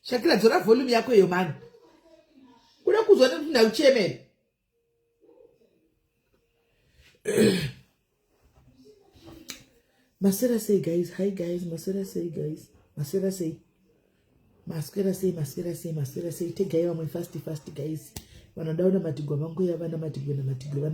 Shakira dzora volume yako yo man. Kuda kuzwa kuti na uchemeni. Masera say guys, hi guys, Masera say guys. Masera say. Masera say take guy on fast guys. Wanadaona matigwa mangu ya vana matigwa na matigwa.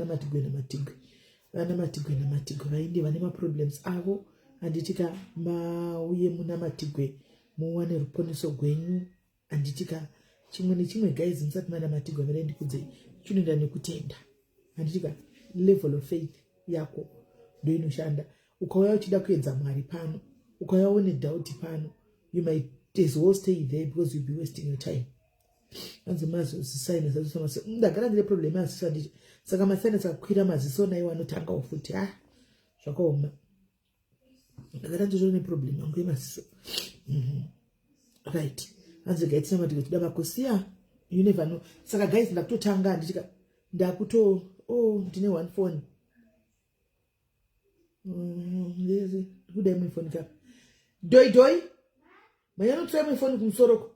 Vana matigwa vaindi vane ma problems avo anditika mauye muna matigwe muwane ruponiso gwenyu anditika chimwe nechimwe guys musati mana matigwa varendi kudze chinoenda nekutenda anditika level of faith yako ndio inoshanda ukauya uchida kuedza Mwari pano ukauya une doubt pano you might as well stay there because you'll be wasting your time. Anze mazo signs azosoma se ndagara ndine problem asisa ndicho saka masigns akakwira maziso nayi wanotanga ufuti zvakaoma ndagara ndizvone problem yangu yemaziso right anze guys samati kuti daba kusiya you never know saka guys ndakutotanga ndichika ndakuto ndine one phone lezi kuda my phone ka doi mayano try my phone kumsoro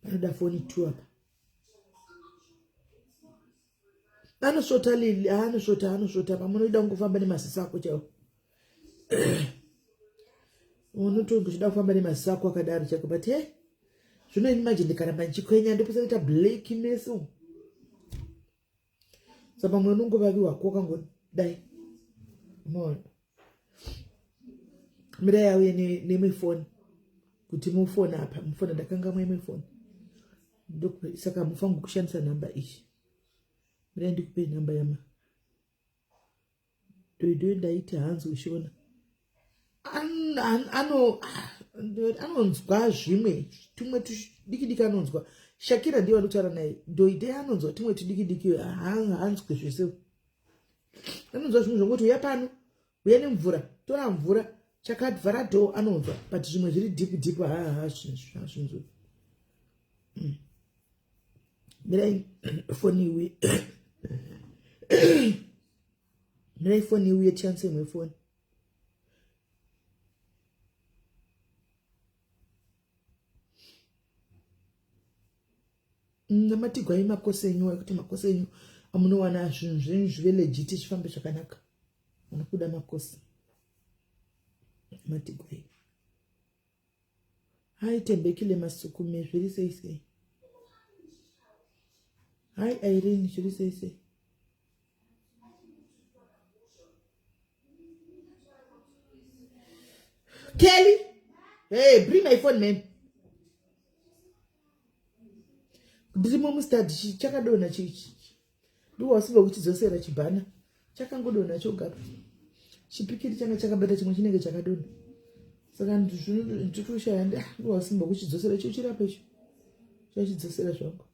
Another phone 2 hapa. Anoshota lili, anoshota pamunoida kufamba nemasisa ako chao. Unotoda kufamba nemasisa ako akadaro chako but zvino imagine kana manchikwenya ndipo saita blackness. Saba mwanungu vaviwa kwa kangodai. Mona. Mira yawe ni phone. Kuti mufona hapa, mufona ndakanga mwe phone. Ndoko saka mufangu kushandisa namba ishi. Mira ndikupe namba yama. Doi ndaita hanzi ushona. Anonzwa zvimwe tumwe tudikidiki anonzwa. Shakira ndiye anotara naye. Doi anonzwa tumwe tudikidiki hanzwe zvese. Anonzwa zvimwe zvongoti uya pano, uya nemvura, tora mvura. Chakadvara do anonzwa but zvimwe zviri deep zvinzwa. Mirai phone iwe chance mwe phone. Namatigwa imakosenyu kuti makosenyu amunowana zvinhu zvive legit chifambe zvakanaka. Unokuda makosi. Matigwa. Hai tembekile masukume zviri sei. Hi Irene, should you say? Kelly, hey, bring my phone, man. Ndimo mustard chakadona chichi. Ndiwo wasiba kuti dzosera chibana. Chakangodona choga. Chipikiri changa chakabata chimwe chinenge chakadona. Saka nditushaya ndiwo wasimba kuti dzosera chichirape icho. Chachidzosera zvangu.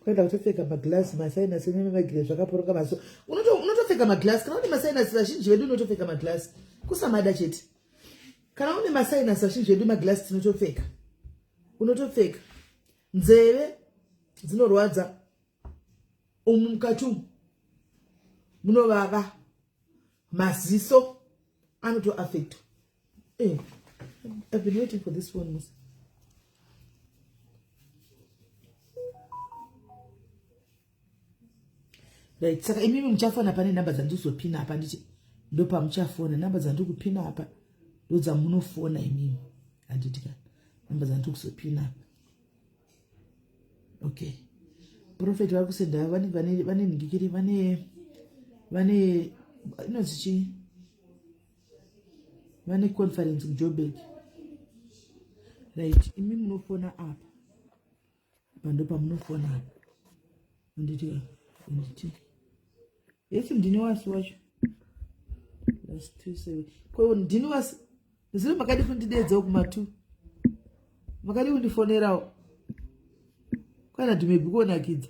Kwenda kutopfeka maglass masinus nemagire zvakaporoka maso. Unotopfeka maglass kana une masinus azhinji vedu unotopfeka maglass. Kusamada chete. Kana une masinus azhinji vedu maglass tinotopfeka. Unotopfeka. Nzeve dzinorwadza. Mukati munovava. Maziso anoto affect. I've been waiting for this one. Right, saka imimi mchafona pane namba dzandizopina hapa ndichi ndopa mchafona namba dzandikupina hapa ndodzamunofona imimi handitika namba dzandikuzophina. Okay, Prophet vari kusenda vane nhingikiri vane inonzi chii, vane conference kuJoburg, right? Imi munofona apa pando pamunofona apa handitika yes ndine wasi wacho last 27 ko ndine wasi zino makadi kundidedzawo kuma2 makadi kundifonerawo kana maybe kuonakidza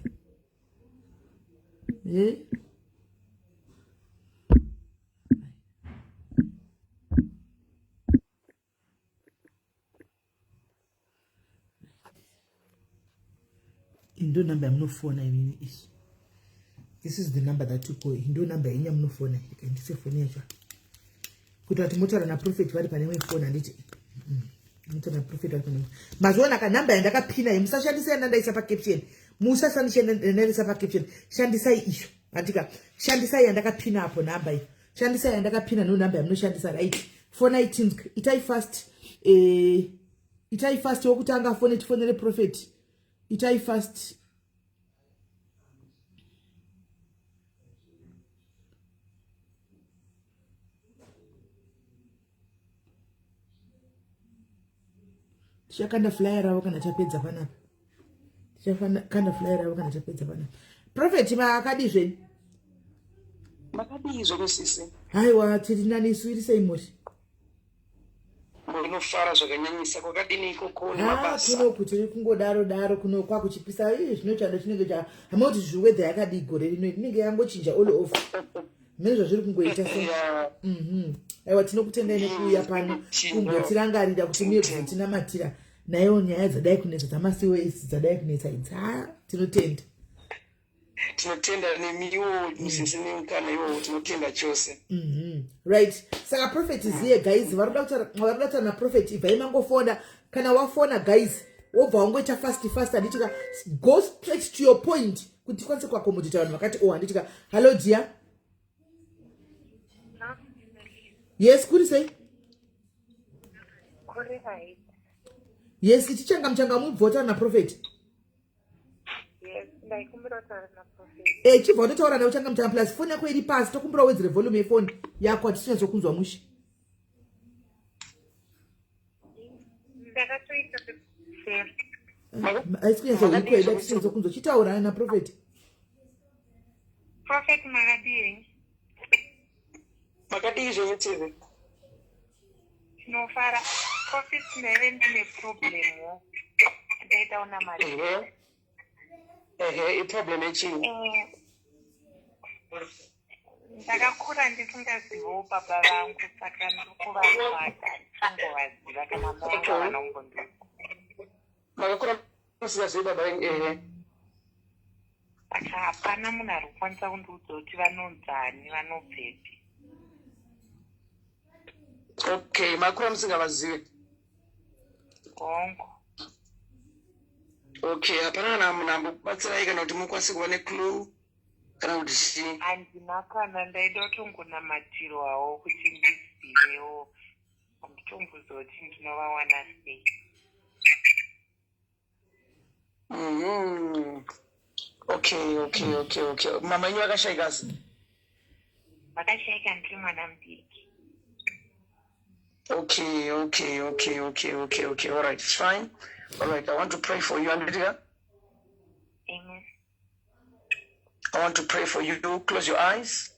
ndo number yamunofona imini isu. This is the number that you call. Ndo number yenye yamunofona ndise foni yacho kuti ati motaura naProphet vari pane phone handiti motaura naProphet vari pane mazuona ka number yandakapina musashandisa yandaisa pa caption, musashandisa yandaisa pa caption, shandisai isho handika shandisai yandakapina apo number iyo, shandisai yandakapina no number yamunoshandisa right. Phone 19 itai fast wokutanga phone tifonere Prophet itai fast. Tichakanda flyer ravo kana tapedza panapa. Tichakanda flyer ravo kana tapedza panapa. Prophet makadizve? Makadizvo kusisi. Haiwa tiri nani suirisei moshi. Munofara zvakanyanyisa kwakadini ikoko nemabasa. Kuno kuti kungodaro kuno kwakuchipisa zvinochando chinenge cha hamoti zviweather yakadi gore rino inenge yangochinja all off. Mezvo zviri kungoita so. Aiwa tinokutendai nekuuya pano kumbotirangarira kuti miye kuzotinamatira nayo nyaya dzadai kunetsa dzamasiwo isi dzadai kunetsa idzi. Tinotenda. Tinotenda nemiwo musisi nemukana iwo tinotenda chose. Right. Saka Prophet is here guys. Varoda kutaura naProphet ibva imangofonda kana wafona guys wobva wangoita fast handitika go straight to your point kuti kwanise kwakomodita vanhu vakati handitika hello dear. Yes, kuri sei? Kuri hai. Yes, tichanga mubvota naProphet. Yes, ndaikumbira kutaura naProphet. Chibva unotaura naye uchanga plus phone yako iri pasi tokumbira wedzere volume yefoni yako atisinyazokunzwa mushi. Ndakatoita save. Aisikunyazokuenda tisinyazokunzwa chitaura naProphet. Prophet makadii. Makadii zvenyetivi. Tinofara. Prophet neve ndine problem. Ndaita una mari. Iproblem yechini. Ndakakura ndisingazivawo baba vangu saka ndikuvabata ndingovaziva kana mama vanongondiziva. Makakura musingazivi baba venyu. Saka hapana munhu ari kukwanisa kundiudza kuti vanonzani vanobvepi. Okay, makura musingavazivi. Gongo. Okay, hapana munhu ambokubatsirai kana kuti mukwanise kuva neclue kana kuti chii? Handina kana ndaida kutongonamatirwawo kuti ndizivewo. Handitomboziva kuti ndinovawana sei. Okay. Mama yenyu vakashayika sei? Vakashayika ndiri mwana mudiki. Okay. All right, it's fine. All right, I want to pray for you, Andrea. Amen. I want to pray for you. Close your eyes.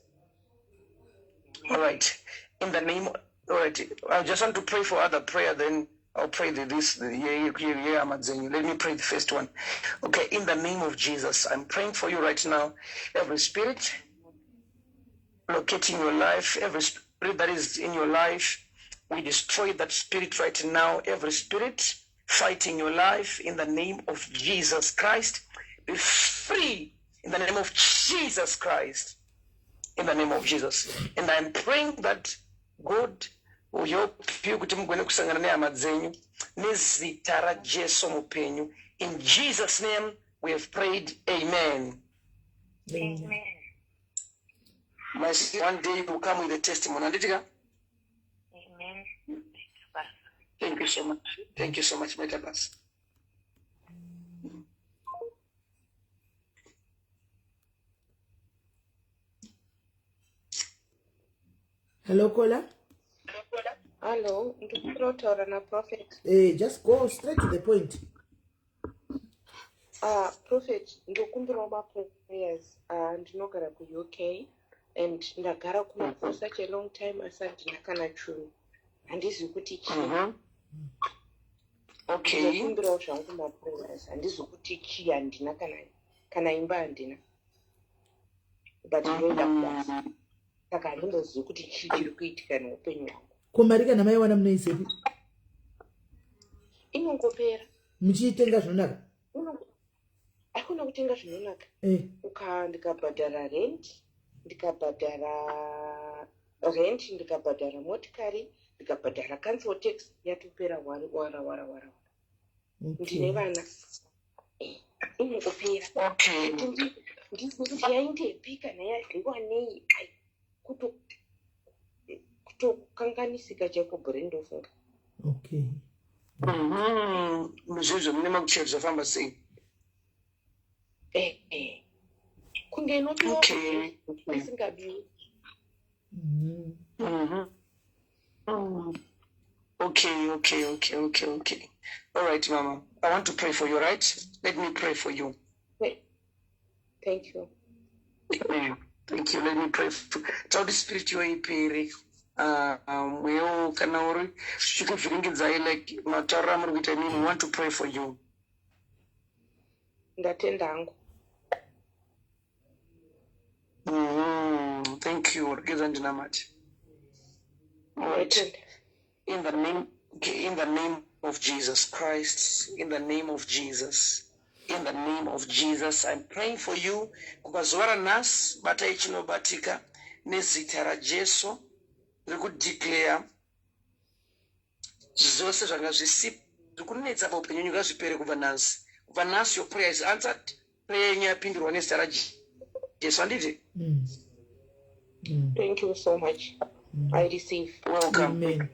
All right. In the name, all right. I just want to pray for other prayer, then I'll pray Let me pray the first one. Okay, in the name of Jesus, I'm praying for you right now. Every spirit locating your life, every spirit that is in your life, we destroy that spirit right now. Every spirit fighting your life, in the name of Jesus Christ, be free in the name of Jesus Christ. In the name of Jesus. And I'm praying that God will help you kuti mugone kusangana nehama dzenyu nezita raJesu mupenyu. In Jesus' name we have prayed. Amen. Amen. My one day you will come with a testimony. Amen. so much. Thank you so much, Metabas. Hello, caller. Hello, ndikutotaura na Prophet. Just go straight to the point. Prophet, ndokumbirawo maprayers. Ndinogara ku-UK and ndagara kuno for such a long time asi handina kana chinhu. Handizi kuti chii. Okay. Ndokumbirawo zvangu maprayers. Handizi kuti chii, handina kana imba handina. But ndoda kudasa. Saka handingozivi kuti chii chiri kuitika neupenyu hwangu. Kumarika namai wana munoisepi? Inongopera. Muchiitenga zvinonaka? Hakuna kutenga zvinonaka. Ndikabhadhara rent, ndikabhadhara motikari, ndikabhadhara council tax, yatopera wara. Ndine vana. Inongopera. Okay. Ndizvi kuti yaindepi kana yadliwa nei, kutokanganisika chaiko brain ndofunga. Okay. Muzvizvo mune makuchero zvafamba sei? Kunge inopiwa isingabiwi. Okay. All right, Mama. I want to pray for you, right? Let me pray for you. Thank you. Thank you. Let me pray for you. Tell the spirit you are mwewo kana uri zvikuvhiringidzai like mataura muri kuita nini. We want to pray for you. Ndatenda hangu. Thank you. Regeza ndinamati. All right. In the name of Jesus Christ, in the name of Jesus, I'm praying for you. Kupazuva ranhasi batai chinobatika nezita raJesu ndikudeclare zvose zvanga zvisipi zvikunetsa paupenyu ngazvipere kubva nhasi. Your prayer is answered. Prayer yenyu yapindurwa nezita raJesu. Handiti? Thank you so much. I receive. Welcome. Amen.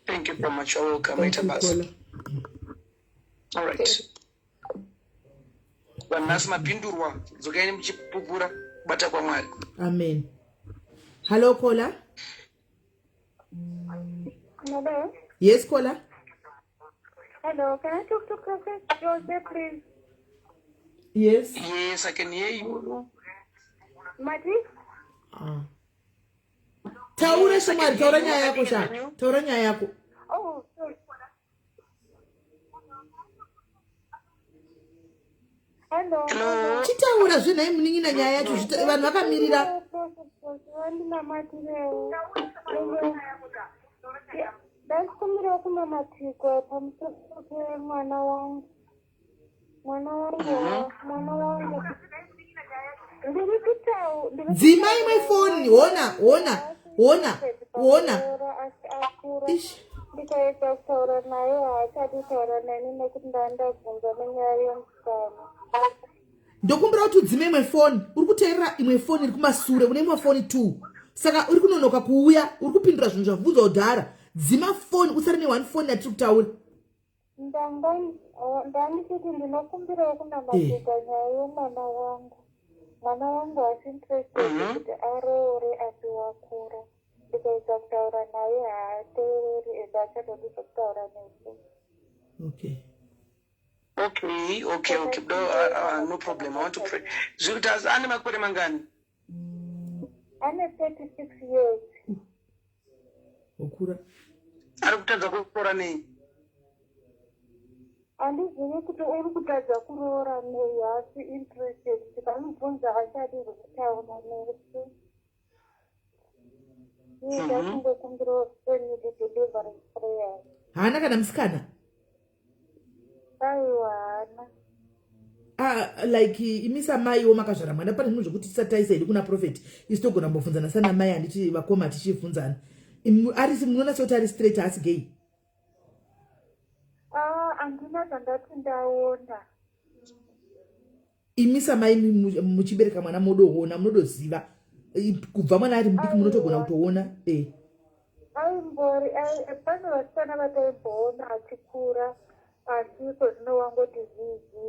Thank you so much. You're welcome. Thank you, caller. All right. Vanhasi mapindurwa, dzokai muchipupura kubata kwaMwari. Amen. Hello, caller. Hello. Yes, caller. Hello. Can I talk to Prophet Jose, please? Yes. Yes, I can hear you. Mati? Taura shumari, taura nyaya yako sha. Taura nyaya yako. Oh, sorry. Hello. Chitaura zvenhai muningina nyaya yacho vanhu vakamirira. Ndasikumira kunamatiko pamusoro pemwana wangu. Mwana wangu. Ndiri kutaura. Dzimai mwefoni, ona. Ndikaedza kutaura naye haachadi kutaura neni nekuti ndandabvunza nenyaya yemusikana. Ndokumbira kuti udzime imwe foni. Uri kuteerera imwe foni iri kumasure, une imwe foni 2. Saka uri kunonoka kuuya, uri kupindura zvinhu zvabvunzwa kudhara. Dzima foni, usare ne1 foni yatiri kutaura. Ndandisiti ndinokumbirawo kunamatiko nyaya yemwana wangu. Mwana wangu hasi interested kuti aroore asi wakura. Ndikaedza kutaura naye haateereri ende achatodi zvekutaura nesu. Okay. No problem. I want to pray. Zvikuti ane makore mangani? Ane 36 years. Okura. Ari kutadza kuroora nei? Handizivi kuti uri kutadza kuroora nei, hasi interested. Tikamubvunza hachadi zvekutaura nesu. Ndakungokumbira deliverance prayers. Hana kana musikana? Aiwa hana. Like imisa mai womakazvara mwana pane zvinhu zvokuti tisati taisaidi kuna Prophet isi togona mbobvunzana sana mai handiti vakoma tichibvunzana. Arisi munoona sekuti ari straight asi gay? Handina zvandati ndaona. Imisa mai muchibereka mwana munodoona, munodoziva. Kubva mwana ari mudiki munotogona kutoona. aimbori pane vasikana vataimboona achikura asi kwezvino wangoti zizi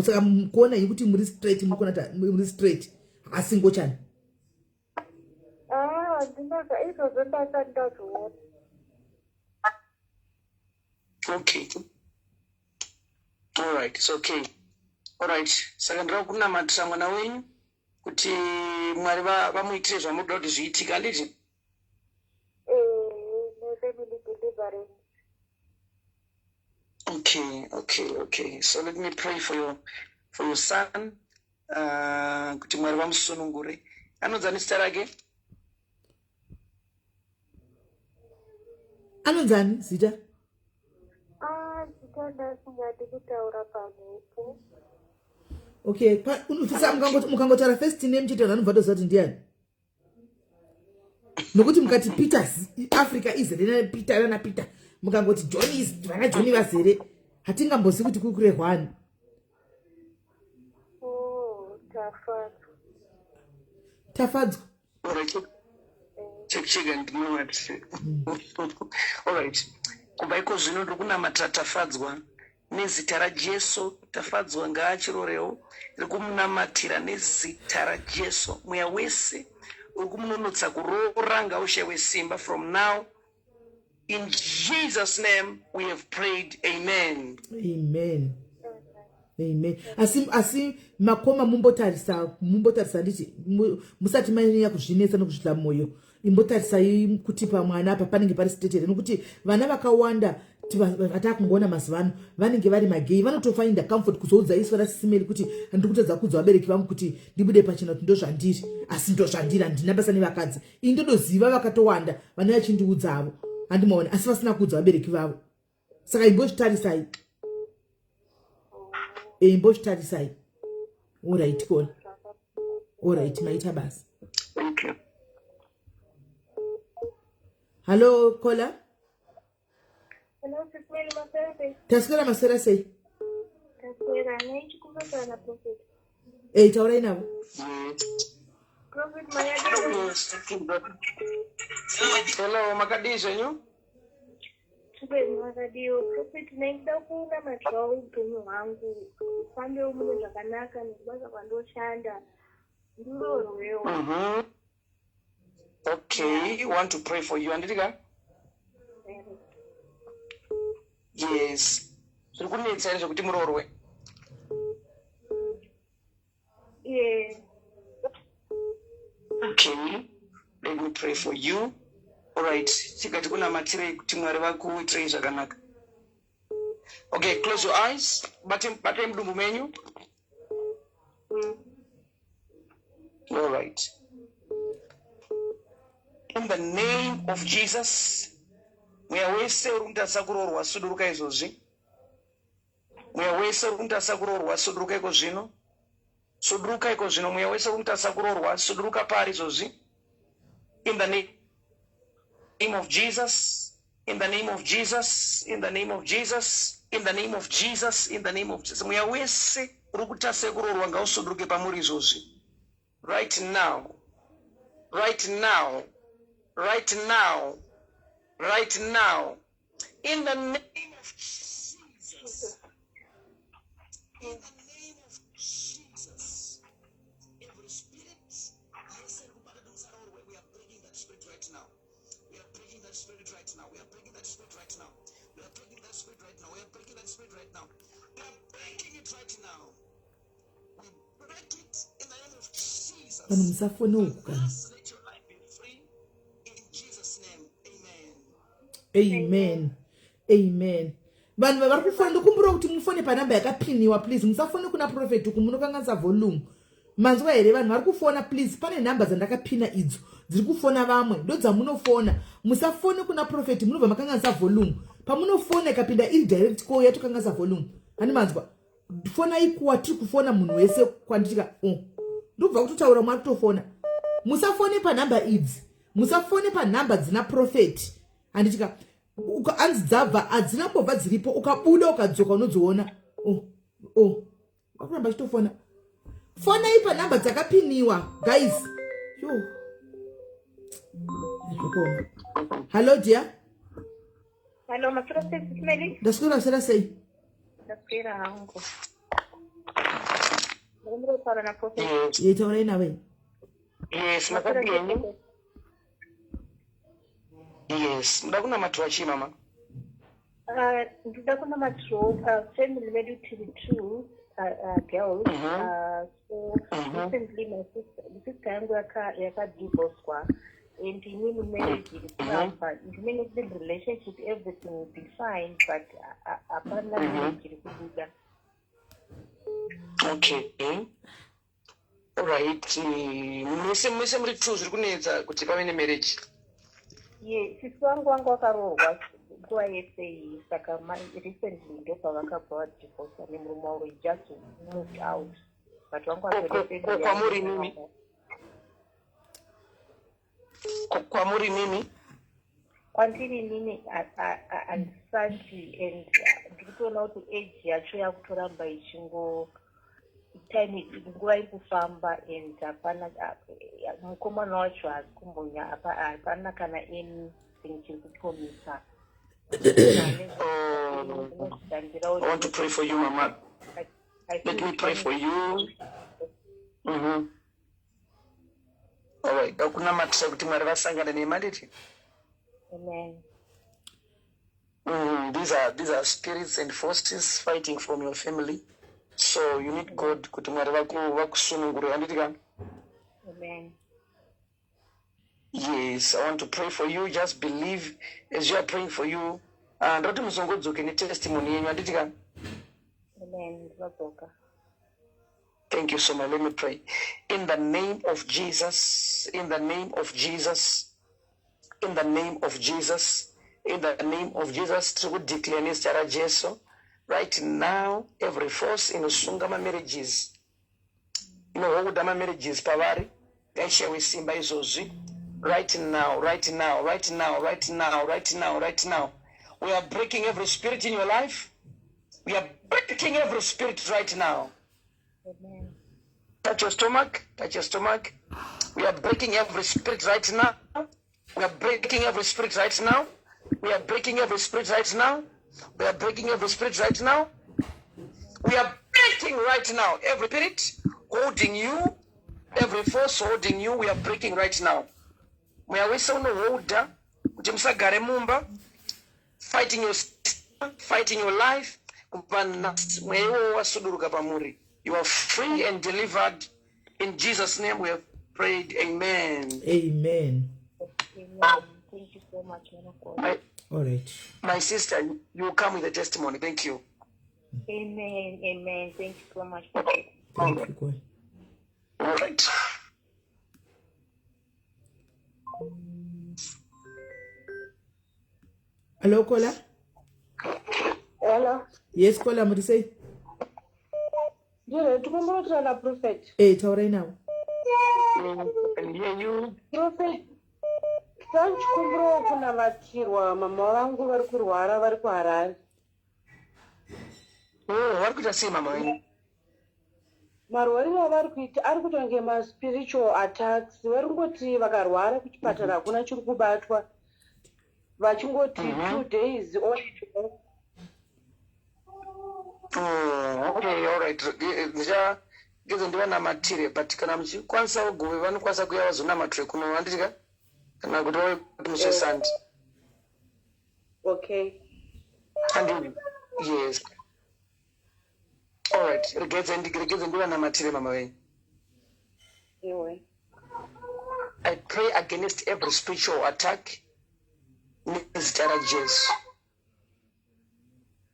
saka kuona yekuti muri straight muri straight asingo chani ndinoza izvozvo ndasati ndazviona. Okay. All right, it's okay. All right. Saka ndira kunamatira mwana wenyu kuti Mwari vamuitire zvamunoda kuti zviitike handiti? Family deliverance. Okay. So let me pray for your son. Kuti Mwari vamusunungure. Anonzani zita rake? Anonzani zita? Zita ndasingadi kutaura pamhepo. Okay, mukangotaura first name chete vanobva toziva kuti ndiani. Nokuti mukati Peter Africa izere Peter na Peter. Mukangoti John is vana John vazere. Hatingambozi kuti kukure hwani. Tafadzwa. All right. Kubaiko zvino ndikunamatira tafadzwa nezita raJesu. Tafadzwa ngaachirorewo rikumunamatira nezita raJesu. Mweya wese urikumunonotsa kuroora ngaushayiwe simba from now. In Jesus' name we have prayed. Amen. Asi makoma mumbotarisa nditi musati manyanya kuzvinetsa nokuzvitla moyo. Imbotarisa kuti pamwana apa panenge pari state nokuti vana vakawanda vatakungona mazivano vanenge vari magei vanotofainda comfort kuzoudza isu SIS MELLY kuti ndikutadza kudza vabereki vangu kuti ndibude pachena kuti ndozvandiri asi ndozvandiri handina basa nevakadzi. Ini ndodoziva vakatowanda vana vachindiudza avo handimaona asi vasina kuudza vabereki vavo. Saka imbozvitarisai. Imbozvitarisai. Alright kona. Alright maita basa. Thank you. Hello, caller. Hello, SIS MELLY Masere. Taswera masera sei? Taswera, naichikumbata na Prophet. Taurai navo. Prophet Maya. Hello, makadizha nyu? Kubeni makadiyo. Prophet, naida kuuna matwa upenyu hwangu. Ufambe umune zvakanaka nekubasa kwandoshanda. Ndurorwewo. Okay, you want to pray for you, Andrika? Yes. So you need to kuti murorwe. Yeah. Okay. Let me pray for you. All right. Tikati kuna matire kuti Mwari vakuitire zvakanaka. Okay, close your eyes. Bate mdumbu menyu. All right. In the name of Jesus, mweya wese urikutarisa kurorwa suduruka izvozvi. Mweya wese urikutarisa kurorwa suduruka iko zvino. Suduruka iko zvino, mweya wese urikutarisa kurorwa suduruka pari izvozvi. In the name of Jesus, in the name of Jesus, in the name of Jesus, in the name of Jesus, in the name of Jesus. Mweya wese urikutarisa kurorwa ngausuduruke pamuri izvozvi. Right now. Right now. Right now, right now, in the name of Jesus, in the name of Jesus, every spirit, we are breaking that spirit right now. We are breaking that spirit right now. We are breaking that spirit right now. We are breaking that spirit right now. We are breaking that spirit right now. We are breaking it right now. We break it in the name of Jesus. Amen. Vanhu vari kufona ndokumbura kuti mufone panamba yakapiniwa please. Musafone kuna Prophet uku munokanganisa volume. Manzwa here vanhu vari kufona please. Pane namba dzandakapina idzo dziri kufona vamwe ndodza munofona. Musafone kuna Prophet munobva makanganisa volume. Pamunofona ikapinda iri direct call yatokanganisa volume. Hani manzwa. Fona ikuwa tiri kufona munhu wese kwanditika ndobva kutotaura mwari kutofona. Musafone panamba idzi. Musafone panamba dzina Prophet. Anditika anzi dzabva adzina mbobva dziripo ukabuda ukadzoka unodziona. Vakuramba chitofona. Fona ipa namba dzakapiniwa guys. Yo. Hello, dear. Hello, my Prophet Smelly. The school said, say, The spirit uncle. Remember for an Prophet? Yes. you told me away. Yes, makabini. Yes, ndakuna matwachi mama. Ndida kuna matro family vedu tiri two girls. So recently my sister yangu yaka divorced and in marriage but in the relationship everything will be fine, but upon that marriage Okay. Alright. Muse muri choose kunetsa kuti pave nemarriage. Yes, sisi wangu akarohwa nguva yese saka recently ndopavakabva divorce ane murume wavo just moved out, but wangu kwamuri mimi kwamuri mimi kwandiri nini handisati and ndikutoona kuti age yacho yakutoramba ichingo time nguva iri kufamba and hapana mukomana wacho haasi kumbonya hapana kana anything chiri kupromisa. I want to pray for you, Mama. Let me pray for you. All right. Hakuna matisa kuti Mwari vasangana nemaditi. Amen. These are spirits and forces fighting from your family. So you need God kuti Mwari vakusunungure. Handitika? Amen. Yes, I want to pray for you. Just believe as you are praying for you. And ndoti musongodzoke netestimony yenyu. Handitika? Amen. Thank you so much. Let me pray. In the name of Jesus, in the name of Jesus, in the name of Jesus, in the name of Jesus, to declare Mr. Jesu, right now, every force in Usungama marriages, hold my marriages, Pavari, Gaisha we sing by Zozi, right now, right now, right now, right now, right now, right now. We are breaking every spirit in your life. We are breaking every spirit right now. Amen. Touch your stomach, touch your stomach. We are breaking every spirit right now. We are breaking every spirit right now. We are breaking every spirit right now. We are breaking every spirit right now. We are breaking right now every spirit holding you, every force holding you. We are breaking right now. We are wisa unoholda kuti musagare mumba, fighting your life. You are free and delivered. In Jesus' name we have prayed. Amen. Amen. Amen. Thank you so much, man. All right. My sister, you will come with a testimony. Thank you. Amen. Amen. Thank you so much. Thank you, God. All right. Hello, Kola? Hello. Yes, Kola, what do you say? Yeah, tukumbuka na prophet. Hey, taura now. And hear you. Prophet. Sanchikumburo kuna vatirwa mama vangu vari kurwara vari kuharari. Oh, what could I say, Mama? Marwariro avari kuita ari kutonge maspiritual attacks. Vari kungoti vakarwara kuchipatara hakuna chiri kubatwa. Vachingoti 2 days only to go. Oh, okay, all right. Gizo ndiwa na material, but kana mchikwanisa uguwe vanu kwasa kuya wazuna material kuno wanditika? Kana kutowe kutumuswe sandi. Okay. And yes. All right. Regeze ndiwa na material, Mama Wayne. Anyway. I pray against every spiritual attack.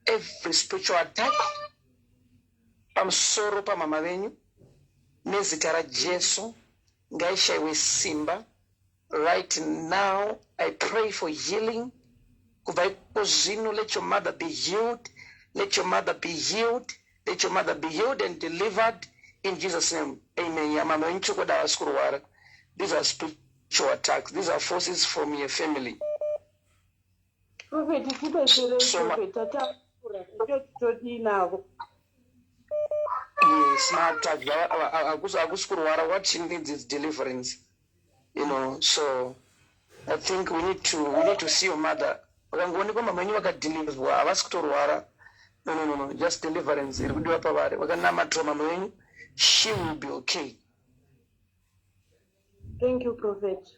Every spiritual attack. I'm sorry, pa mama venyu. Nezitara Jesu. Ngaisha iwe simba. Right now, I pray for healing. Let your mother be healed. Let your mother be healed. Let your mother be healed and delivered in Jesus' name. Amen. These are spiritual attacks. These are forces from your family. Prophet, prophet, tata, yes, what she needs is deliverance. So I think we need to see your mother. Vakangoonekwa mama wenyu vakadeliverwa havasi kutorwara. No, just deliverance iri kudiwa pavari. Vakanamatira mama wenyu, she will be okay. Thank you, Prophet.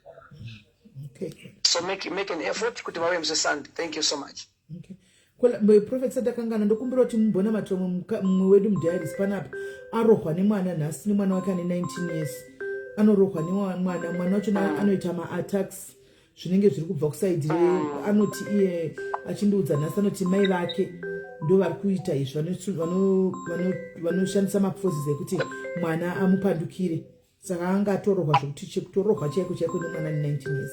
Okay. So make an effort kuti vauye museSunday. Thank you so much. Okay. Prophet sadakangana ndokumbira kuti mumbona matoma mumwe wedu mudiaris panapa arohwa nemwana nhasi nemwana wake ane 19 years. Anorohwa nemwana wacho anoita ma-attacks zvinenge zviri kubva kusaidi anoti iye achindiudza nhasi anoti mai vake ndo vari kuita izvi vanoshandisa maforces ekuti mwana amupandukire. Saka anga atorohwa zvokuti kutorohwa chaiko nemwana ane 19 years.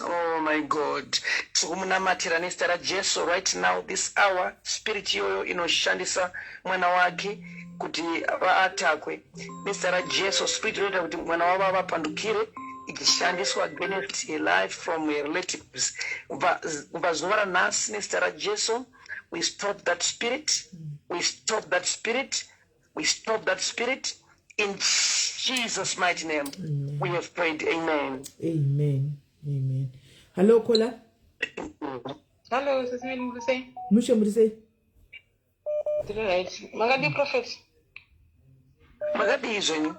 Oh my God. Tikumunamatira nezita raJesu right now this hour. Spirit iyoyo inoshandisa mwana wake kuti vaatakwe. Nezita raJesu spirit inoita kuti mwana wavo avapandukire ichishandiswa against a life from her relatives. Ubva zuva ranhasi nezita raJesu we stop that spirit. We stop that spirit. We stop that spirit. In Jesus' mighty name, we have prayed. Amen. Amen. Amen. Hello, Kola. Hello, SIS MELLY. Musha murise. Right. Magadi Prophet. Magadi izvenyu.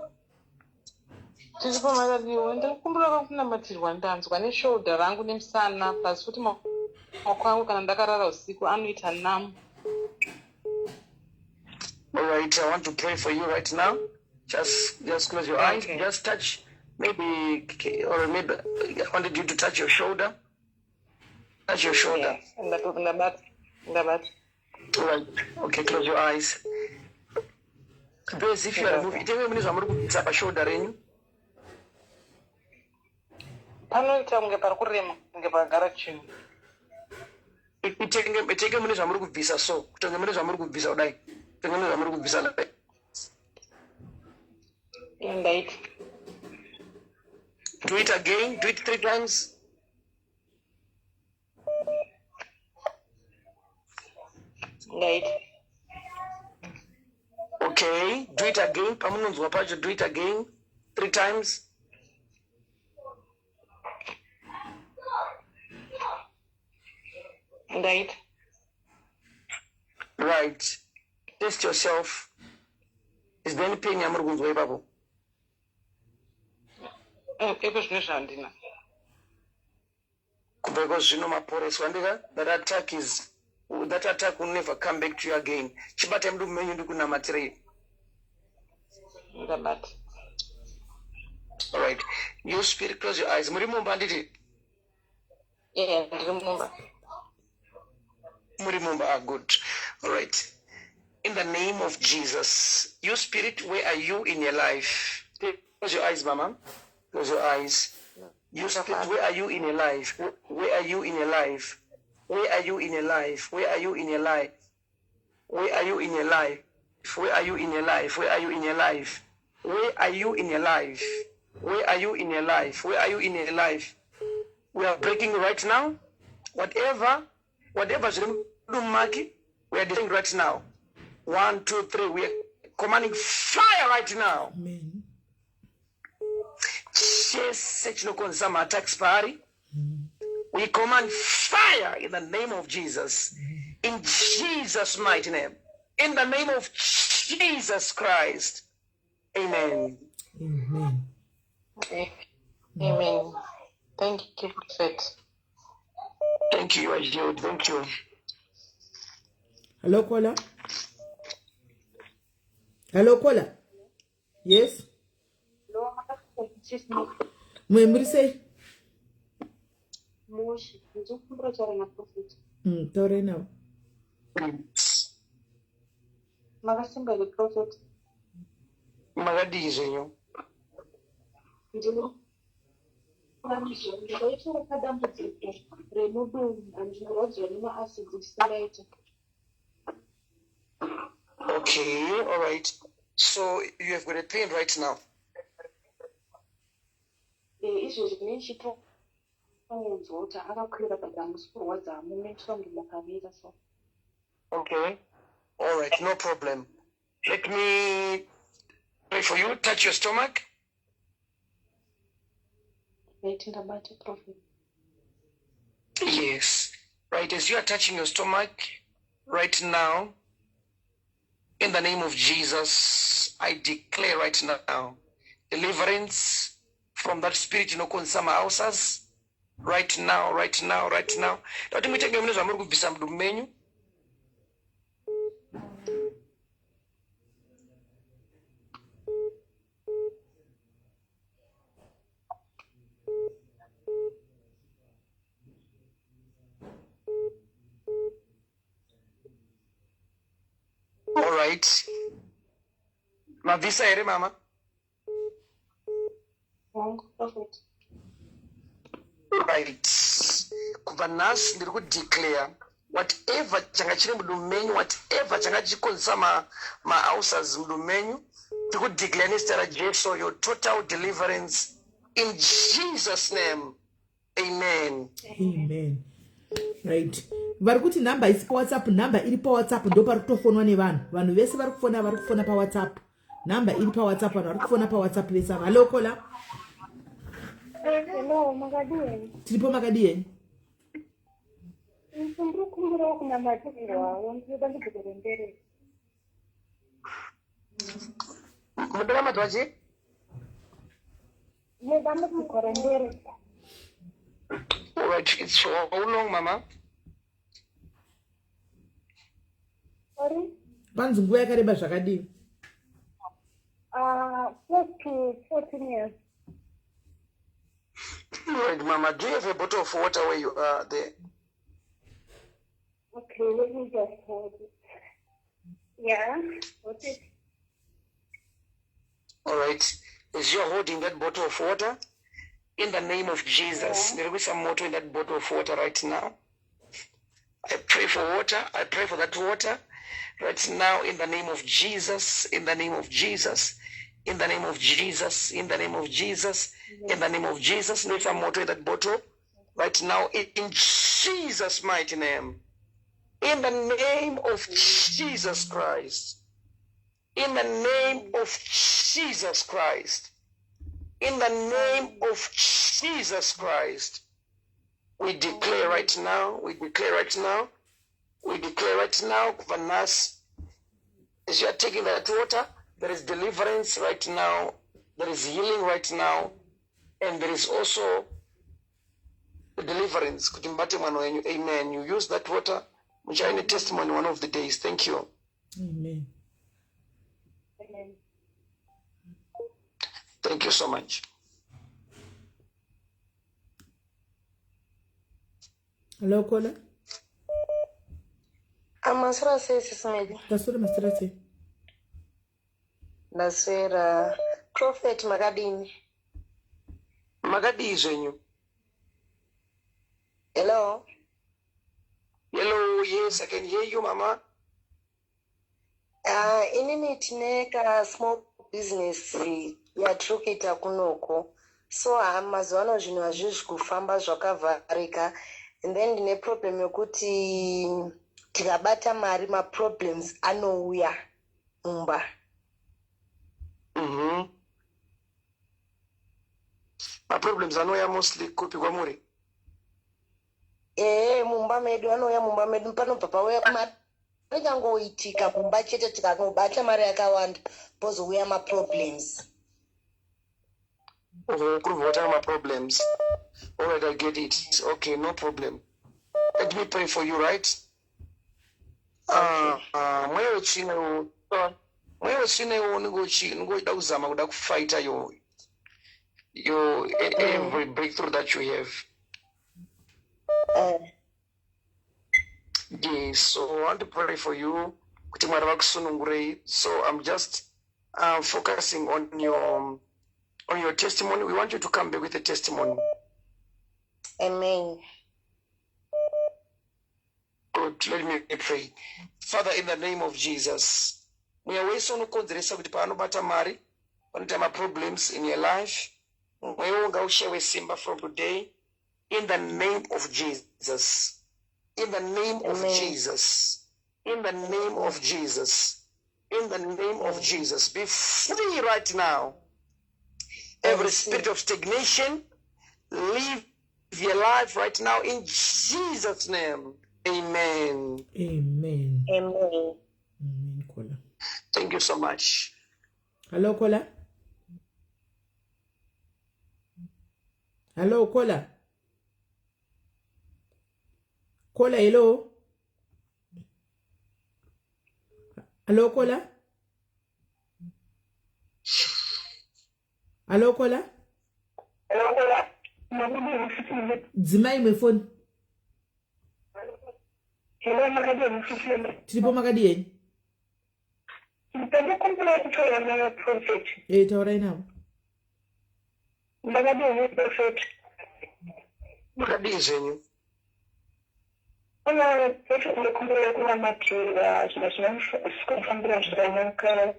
Tiripo Magadi, ndakumbura kakunamatirwa ndanzwa neshoulder rangu nemusana pasi futi maoko angu kana ndakarara usiku anoita namu. All right, I want to pray for you right now. Just close your eyes. Okay. Just touch, maybe I wanted you to touch your shoulder. Touch your shoulder. Yes. Ndabat. All right. Okay, close your eyes. Do as if you are moving. Tell me when you have a shoulder in. Panoita unge parikurema unge pagara chini. Itenge mune zvamuri kubvisa so. Kutonge mune zvamuri kubvisa kudai. Kutonge mune zvamuri kubvisa kudai. Indeed. Do it again. Do it 3 times. Indeed. Okay. Do it again. Pamunonzwa pacho. Do it again 3 times. Indeed. Right. Test yourself. Is there any pain yamuri kunzwa ipapo? Ipo zvino zvandina. Kubva zvino maporeswa ndika that attack will never come back to you again. Chibata mdu menyu ndikunamatira. Ndabata. All right. You spirit, close your eyes. Muri mumba nditi? Yeah, ndiri mumba. Muri mumba. Good. All right. In the name of Jesus, you spirit, where are you in your life? Close your eyes, Mama. Close your eyes. You spirit, where are you in your life? Where are you in your life? Where are you in your life? Where are you in your life? Where are you in your life? Where are you in your life? Where are you in your life? Where are you in your life? Where are you in your life? Where are you in your life? We are breaking right now. Whatever we are doing right now. 1, 2, 3. We are commanding fire right now. Amen. Some attacks party. We command fire in the name of Jesus. In Jesus' mighty name. In the name of Jesus Christ. Amen. Amen. Amen. Thank you, Prophet. Thank you, Ajod. Thank you. Hello, Kola. Hello, Kola. Yes. Murise. Moshi, ndikumbura taura naProfeti. Taura nawo. Makasimba neProfeti. Magadi zvenyu. Ndinoita rakadambudziko remudumbu ndinorwadzwa nemaacid ndisingaita. Okay, all right. So you have got a pain right now. Izvozvi nechito unzota akakwira padambusikurwadza mumeso ngimakamira so. Okay. All right, no problem. Let me pray for you. Touch your stomach. Wait, ndabate prophet. Yes. Right, as you are touching your stomach right now, in the name of Jesus, I declare right now deliverance from that spirit in some houses. Right now, right now, right now. Don't me take a minute, I'm going to be some menu. All right. Mavisa ere mama. Prophet. Right. Kuvanas ndiri declare whatever changa chiri mudumenyu, whatever changa chikonza ma houses mudumenyu, ndiri declare nezita Jesu your total deliverance in Jesus name. Amen. Amen. Right. Vari kuti namba isi pawhatsapp, namba iri pawhatsapp ndo pari kutofonwa nevanhu vese vari kufona pawhatsapp. Namba iri pawhatsapp, vanhu vari kufona pawhatsapp vese. Hello kola. Hello, makadini. Tiripo makadini. Ndiri kumbira kunamatirwa, ndinoda ndikutorembere. Mudara madwaji? Ndinoda ndikutorembere. All right, it's for how long, mama? Sorry? Panzi nguva yakareba zvakadini? Close to 14 years. All right, mama, do you have a bottle of water where you are there? Okay, let me just hold it. Yeah, what's it? All right, as you're holding that bottle of water, in the name of Jesus, there will be some water in that bottle of water right now. I pray for water. I pray for that water right now in the name of Jesus, in the name of Jesus, in the name of Jesus, in the name of Jesus, in the name of Jesus. There's some water in that bottle right now in Jesus' mighty name. In the name of Jesus Christ. In the name of Jesus Christ. In the name of Jesus Christ, we declare right now, we declare right now, we declare right now, Vanas, as you are taking that water, there is deliverance right now, there is healing right now, and there is also deliverance. Amen. You use that water, which are in a testimony one of the days. Thank you. Amen. Thank you so much. Hello, caller. Amasra SIS MELLY. Tasura mastrate. Nasera Prophet Makadini. Magadi zenyu. Hello. Hello, yes, I can hear you, mama. Inini tineka small business yatrukita kunoko. So mazuva zvinhu hazvisi kufamba zvakavharika. And then ndine problem yokuti tikabata mari ma problems anouya mumba. My problems anouya mostly kupi kwamuri. Mumba medu anouya mumba medu panobva pauya mari ikangoitika mumba chete tikangobata mari yakawanda pozouya ma problems. What are my problems? All right, I get it. Okay, no problem. Let me pray for you, right? Mwewe chine ngoda kuzama kuda kufighta your every breakthrough that you have. Yes, so I want to pray for you. So I'm just focusing on your testimony. We want you to come back with a testimony. Amen. Good. Let me pray. Father, in the name of Jesus, we are waiting on konzeresa kuti paanobata mari panoita problems in your life. Mwewe ngaushewe simba from today. In the name of Jesus. In the name of Jesus. In the name of Jesus. In the name of Jesus. Be free right now. Every spirit of stagnation, live your life right now in Jesus' name. Amen. Amen. Amen. Amen, Kola. Thank you so much. Hello, Kola. Hello, Kola. Kola, hello. Hello, Kola. Hello, Kola. Dzimai my phone. Hello, Makadie. Tripo Makadie. Prophet. It's all right now. Makadie, Prophet. Makadie zenyu. Ona Prophet ndokumbira kuna matira zvinofambira zvakanaka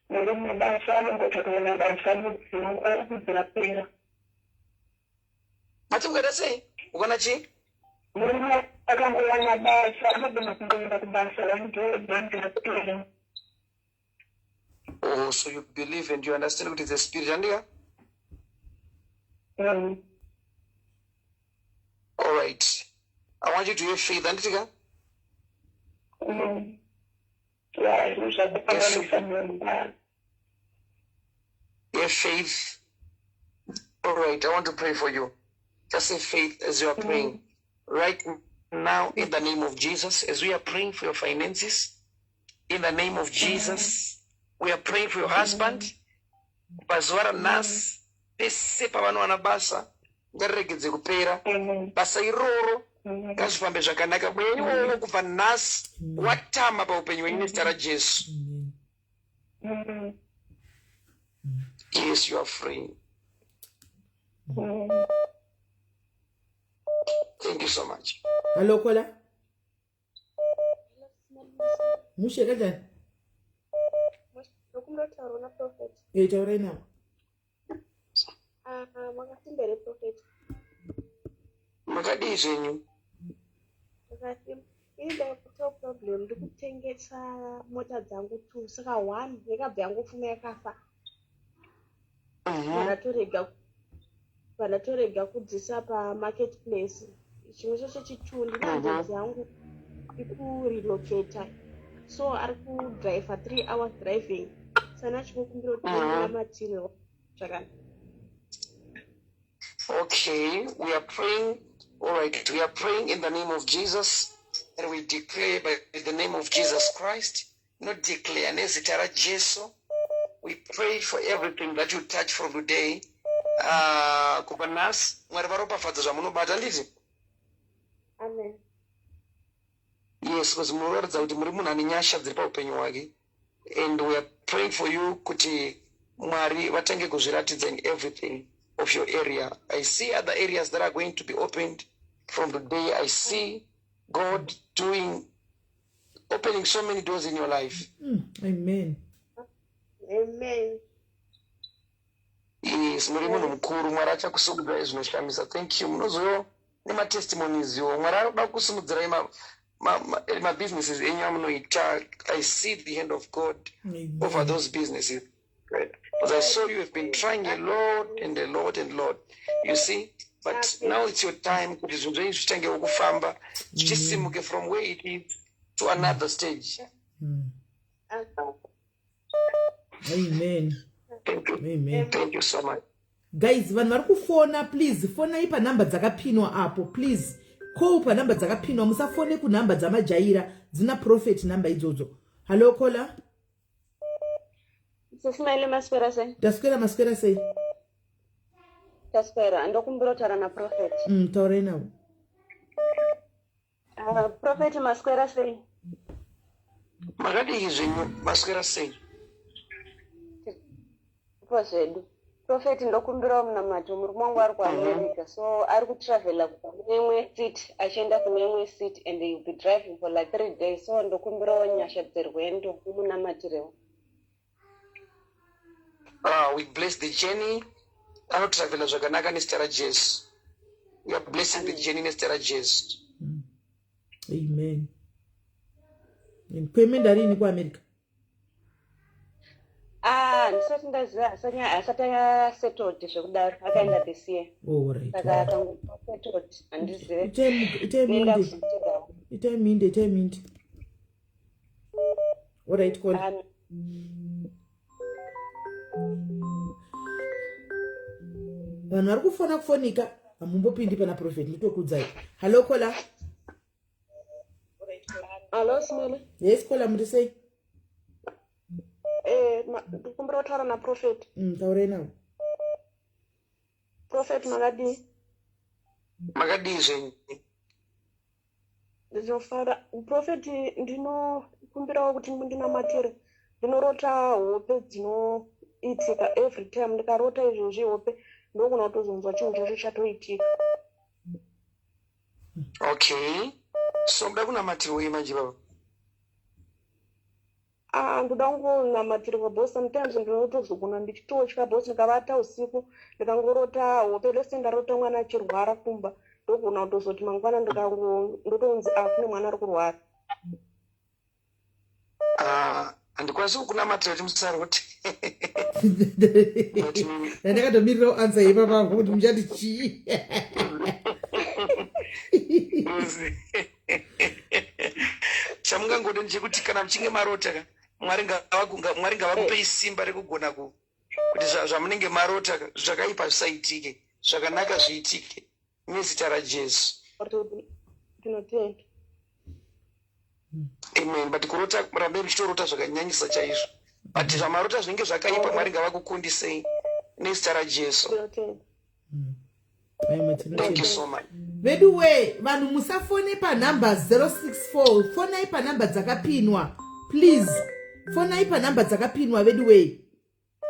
muri mabasa anongota kuona basa mudzimba kudzirapira. Matingweda sei? Ukona chi? Murume akangowana basa anogona kungoenda kubasa randodzirapira. Oh, so you believe and you understand what is the spirit, Andika? All right. I want you to have faith, Andika. You have faith. All right. I want to pray for you. Just have faith as you are praying. Right now, in the name of Jesus, as we are praying for your finances, in the name of Jesus, we are praying for your husband. Bazwara nas, pese pavanowana basa, ngaregedze kupera, basa iroro, ngazvifambe zvakanaka. Mwenyeni wowo kubva nhasi watama paupenyu hwenyu nezita raJesu. Yes, you are free. Thank you so much. Hello, Kola. Mushe kanjani? Ndokumbotaura na Prophet. Taura now. Makasimbere Prophet. Makadii zvenyu? Ida kuto problem ndikutengesa mota dzangu 2 saka 1 yakabva yangopfuma yakafa. Vanatorega kudzisa pamarketplace. Chimwe chacho chitu ndina njodzi yangu ikurelocata. So ari kudrive 3 hours driving. Sana chikukumbira kuti ndina material zvakanaka. Okay, we are praying. All right, we are praying in the name of Jesus, and we declare by the name of Jesus Christ, not declare nezita raJesu. We pray for everything that you touch from today. Kupa nasi, Mwari varopafadza zvamunobata nditi? Amen. Yes, because munoratidza kuti muri munhu ane nyasha dziri paupenyu hwake. And we are praying for you kuti Mwari vatange kuzviratidza in everything of your area. I see other areas that are going to be opened from today. I see God opening so many doors in your life. Amen. Amen. Yes, muri munhu mukuru. Mwari achakusimudzirai zvinoshamisa. Thank you. Munozowo nematestimonies yo. Mwari anoda kusimudzirai mabusinesses enyu amunoita. I see the hand of God over those businesses. Right? Because I saw you have been trying a lot and a lot and a lot. You see? But now it's your time. Kuti zvinhu zvenyu zvitangewo kufamba. Zvichisimuke from where it is to another stage. Amen. Thank you. Amen. Thank you so much. Guys, vanhu vari kufona, please fonai panhamba dzakapinwa apo, please call panhamba dzakapinwa, musafone kunhamba dzamajaira dzina Prophet namba idzodzo. Hello, Kola. SIS MELLY maswera sei? Taswera maswera sei? Taswera, ndokumbira kutaura na Prophet. Taurai nawo. Prophet maswera sei? Makadii zvenyu maswera sei? Zvedu. Prophet ndokumbirawo munamati murume wangu ari kuAmerica, so ari kutravela kune imwe city achienda kune imwe city and he will be driving for like 3 days, so ndokumbirawo nyasha dzerwendo kumunamatirewo. We bless the journey. Anotravela zvakanaka nezita raJesu. We are blessing the journey nezita raJesu. Amen. Kuemenda rini kuAmerica? ndisati ndaziva sanya asati asettled zvekudaro akaenda this year saka akangosettled handizive nenda kuzvitega itaiminde alright call vanhu vari kufona kufonika hamumbopindi pana Prophet nditokudzai. Hello kola. Hello Smiley. Yes kola muri sei? Ndikumbira kutaura na Prophet. Taurei nawo. Prophet makadii? Makadii zvenyu? Ndinofara Prophet ndinokumbirawo kuti mundinamatire. Ndinorota hope dzinoitika every time. Ndikarota izvozvi hope ndokuna kutozonzwa chinhu chacho chatoitika. Okay. So muda kunamatirwei manje baba? Ndoda kungonamatira boss. Sometimes ndinotozogona ndichitotya boss ndikavata usiku ndikangorota hope lese ndarota mwana achirwara kumba ndogona kutozoti mangwana ndotonzi kune mwana ari kurwara. Handikwanisi kunamatira kuti musarote. Ndakatomirirawo answer ipapa kuti muchati chii. Chamungangode ndechekuti kana muchinge marota Mwari ngavakupei simba rekugona kuti zvamunenge marota zvakaipa zvisaitike, zvakanaka zviitike nezita raJesu. Tinotenda. Amen. But kurota murambe muchitorota zvakanyanyisa chaizvo. But zvamarota zvinenge zvakaipa Mwari ngavakukundisei nezita raJesu. Thank you so much. Vedu we, vanhu musafone pa number 064. Fonai pa number dzakapinwa. Please. Fonai pa number dzakapinwa vedu we.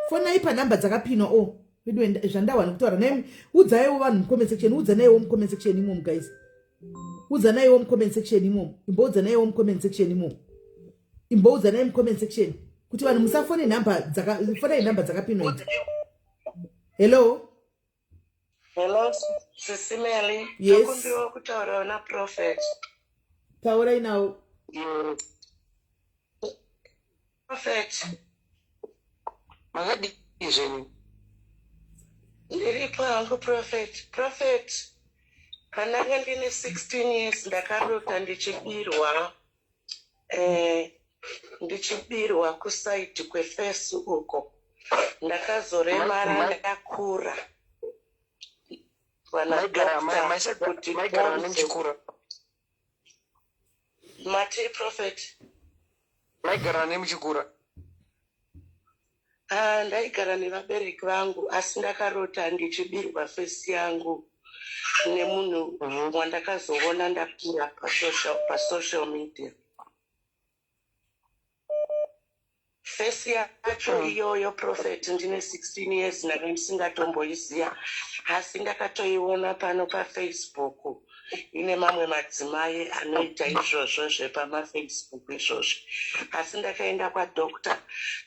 Fonai pa number dzakapinwa. Vedu we zvandawana kutaura nemi. Udzaiwo vanhu mucomment section. Udzanaiwo mucomment section imo guys. Udzanaiwo mucomment section imo. Imboudzanaiwo mucomment section imo. Imboudzanai mucomment section. Kuti vanhu musafone number dzakapinwa idzi. Hello. Hello, SIS MELLY. Yes. Ndakumbiwa kutaura na Prophet. Taurai nawo. Prophet. Makadii zvenyu? Ndiripo hangu Prophet. Prophet. Pandanga ndine 16 years ndakarota ndichibirwa kusaiti kwefesi uko. Ndakazoremara ndakura. Maigara nemuchikura. Mati Prophet. Maigara nemuchikura. Ndaigara nevabereki vangu asi ndakarota ndichibirwa fesi yangu nemunhu wandakazoona ndakura pasocial media. Fesi yacho iyoyo Prophet ndine 16 years ndanga ndisingatomboiziya asi ndakatoiona pano paFacebook ine mamwe madzimai anoita izvozvo zvepamafacebook izvozvo asi ndakaenda kwadokta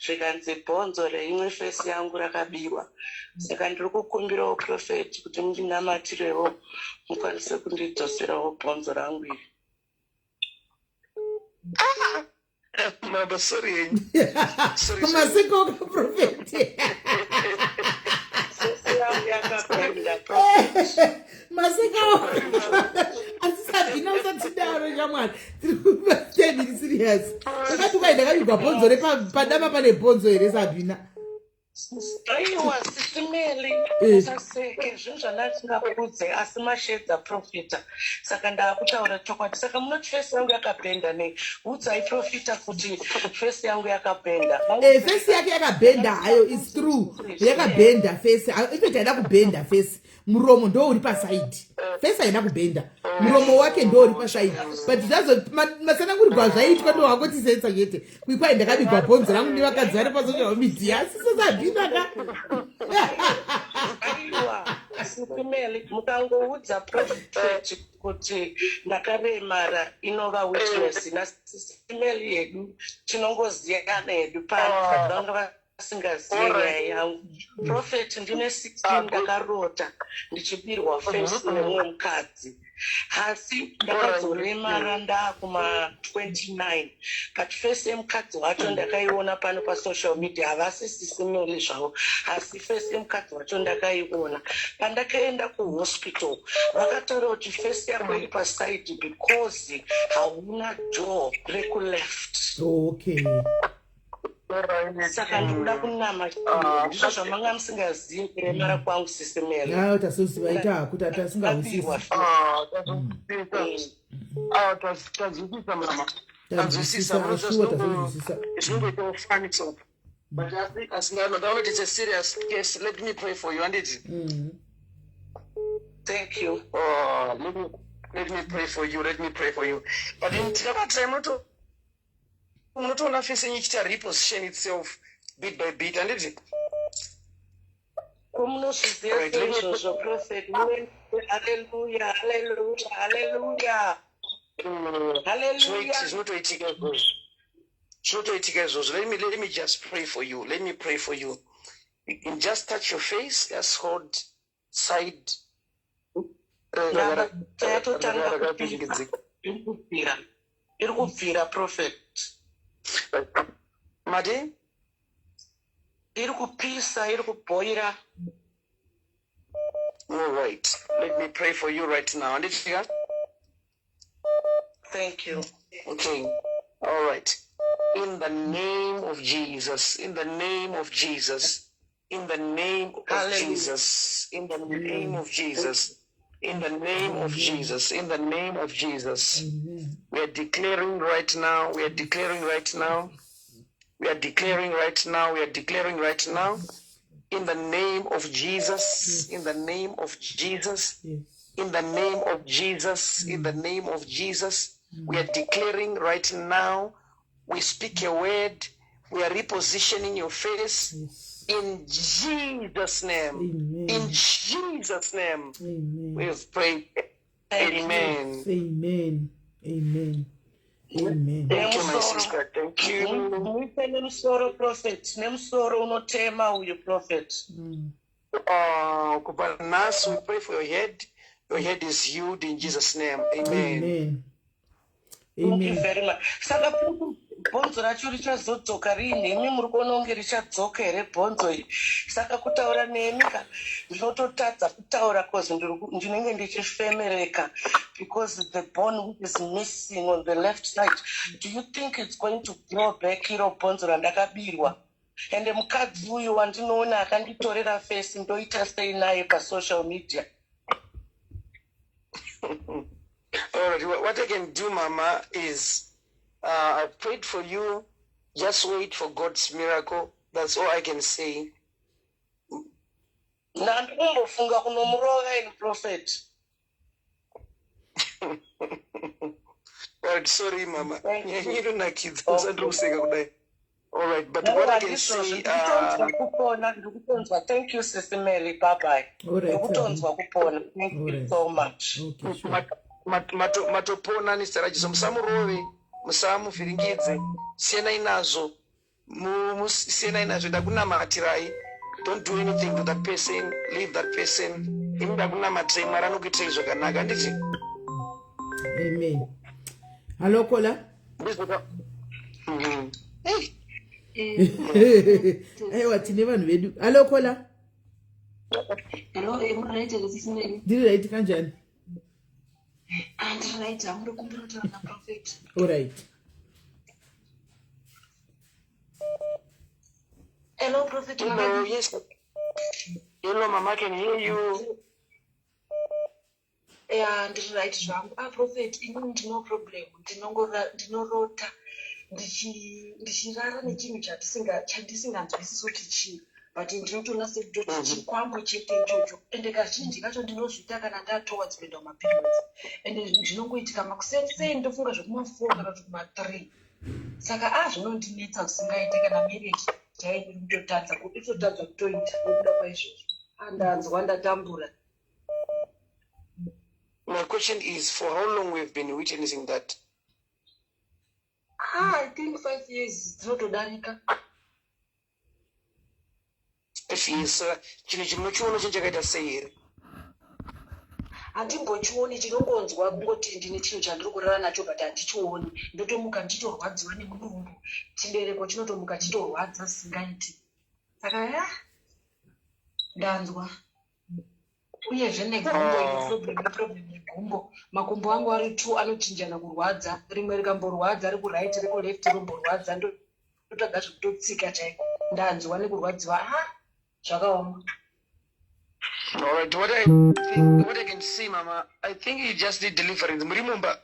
zvikanzi bhonzo reimwe fesi yangu rakabirwa saka ndiri kukumbirawo Prophet kuti mundinamatirewo mukwanise kundidzoserawo bhonzo rangu iri. Mama, sorry. Masiko Prophet. Masiko. Asisabina usatidaro jamani. Tiri serious. Akati ukaenda kabigwa bhonzo repadama pane bhonzo ere Sabina. Aiwa SIS MELLY saseke zvinhu zvandasingakudze asi mashedza Profita saka ndakutaura chokwadi saka munoti fesi yangu yakabhenda nei udzai Profita kuti fesi yangu yakabhenda fesi yake yakabhenda hayo is true yakabhenda fesi ife taida kubhenda fesi muromo ndo uri pasaidi fesi haina kubhenda muromo wake ndo uri pasaidi but zvazo masana kurigwa zvaitwa ndo wakoti sensa yete kuikwai ndakabigwa bhonzo rangu nevakadzi vari pasocial media asi sasabhina ka aiwa SIS MELLY mukangoudza Prophet kuti ndakaremara inova witness naSIS MELLY yedu tinongoziyana yedu pano vanga vasingaziye nyaya yangu. Prophet ndine 16 ndakarota ndichibirwa fesi nemumwe mukadzi Asi ndakadzoremara ndakuma 29 but face yemukadzi wacho ndakaiona pano pasocial media havasi sisimeli zvavo asi face yemukadzi wacho ndakaiona pandakaenda kuhospital vakataura kuti face yako iri paside because hauna jaw rekuleft. Okay. Saka ndikuda kunama ndizvo zvamanga musingazivi kuremara kwangu sisimeli. Tasosivaita kuti atasingawisisi. Tazwisisa mama. Tazwisisa, sure tazwisisa. But I think as now it's a serious case. Let me pray for you, and it. Thank you. Let me pray for you. Let me pray for you. But in that time, not only facing each reposition itself bit by bit, and it. Right, prophet. Hallelujah, hallelujah, hallelujah. Hallelujah. It's not a ticket. Let me just pray for you. Let me pray for you. You can just touch your face, just hold side. Irikupfira prophet. Madi? Irikupisa, irikuboira. All right. Let me pray for you right now. Thank you. Okay. All right. In the name of Jesus. In the name of Jesus. In the name of Jesus. In the name of Jesus. In the name of Jesus. In the name of Jesus. We are declaring right now. We are declaring right now. We are declaring right now. We are declaring right now. In the name of Jesus. In the name of Jesus. In the name of Jesus. In the name of Jesus. We are declaring right now. We speak a word. We are repositioning your face. In Jesus' name. Amen. In Jesus' name. Amen. We have prayed. Amen. Amen. Amen. Amen. Thank you, my sister. Thank you. Nemusoro prophet. Nemusoro unotema uyu prophet. Kupanas, we pray for your head. Your head is healed in Jesus' name. Amen. Amen. Thank you Amen. very much. Saka bhonzo racho richadzoka riini? Imi muri kuona kunge richadzoka here bhonzo iri? Saka kutaura nemi ka ndinototadza kutaura cause ndinenge ndichifemereka because the bone which is missing on the left side. Do you think it's going to grow back iro bhonzo randakabirwa? Ende mukadzi uyu wandinoona akanditorera face ndoita sei naye pasocial media. All right, what I can do, Mama, is I prayed for you. Just wait for God's miracle. That's all I can say. Nandikumbofunga kunomurova in prophet. All right, sorry, Mama. You don't like kids. All right, but what I can say... Thank you, Sister Melly. Bye-bye. All right. Thank you so much. Okay, sure. Matopona ni starajiso musamurove musamuvhiringidze siyena inazo ndakunamatirai. Don't do anything to that person. Leave that person. Imi ndakunamatirai Mwari anokuitai zvakanaka nditi. Amen. Hello, Kola. Aiwa tine vanhu vedu. Hello, Kola. Hello, ndiri right kanjani? And right, I'm looking for the prophet. All right. Hello, prophet. Hello, yes. Hello, Mama, I can hear you. Yeah, and right, prophet, even no problem. Ndinorota. Ndichirara nechinhu chandisinganzwisisi kuti chii. But ndinotoona sekutoti chikwambo chete ichocho ende kazhinji kacho ndinozviita kana towards bed maperiod ende zvinongoitika makusei ndofunga zvekuma4 kana zvekuma3 saka zvinondinetsa kusingaite kana marriage chaidi kutotadza kutoita nokuda kwaizvozvo andanzwa ndatambura. My question is, for how long we've been witnessing that? I think 5 years dzinotodarika. Chinhu chinochiona chinhu chakaita sei here? handimbochioni chinongonzwa kungoti ndine chinhu chandiri kurara nacho but handichioni ndotomuka ndichitorwadziwa nemudumbu chibereko chinotomuka chitorwadza singaiti saka ndanzwa uyezve negumbo ineproblem yegumbo makumbo angu ari 2 anochinjana kurwadza rimwe rikamborwadza rikuraight rikuleft romborwadza ndotoga zvekutotsika chaiko ndanzwa nekurwadziwa zvakaoma. All right, what I can see, Mama, I think you just did deliverance. Remember?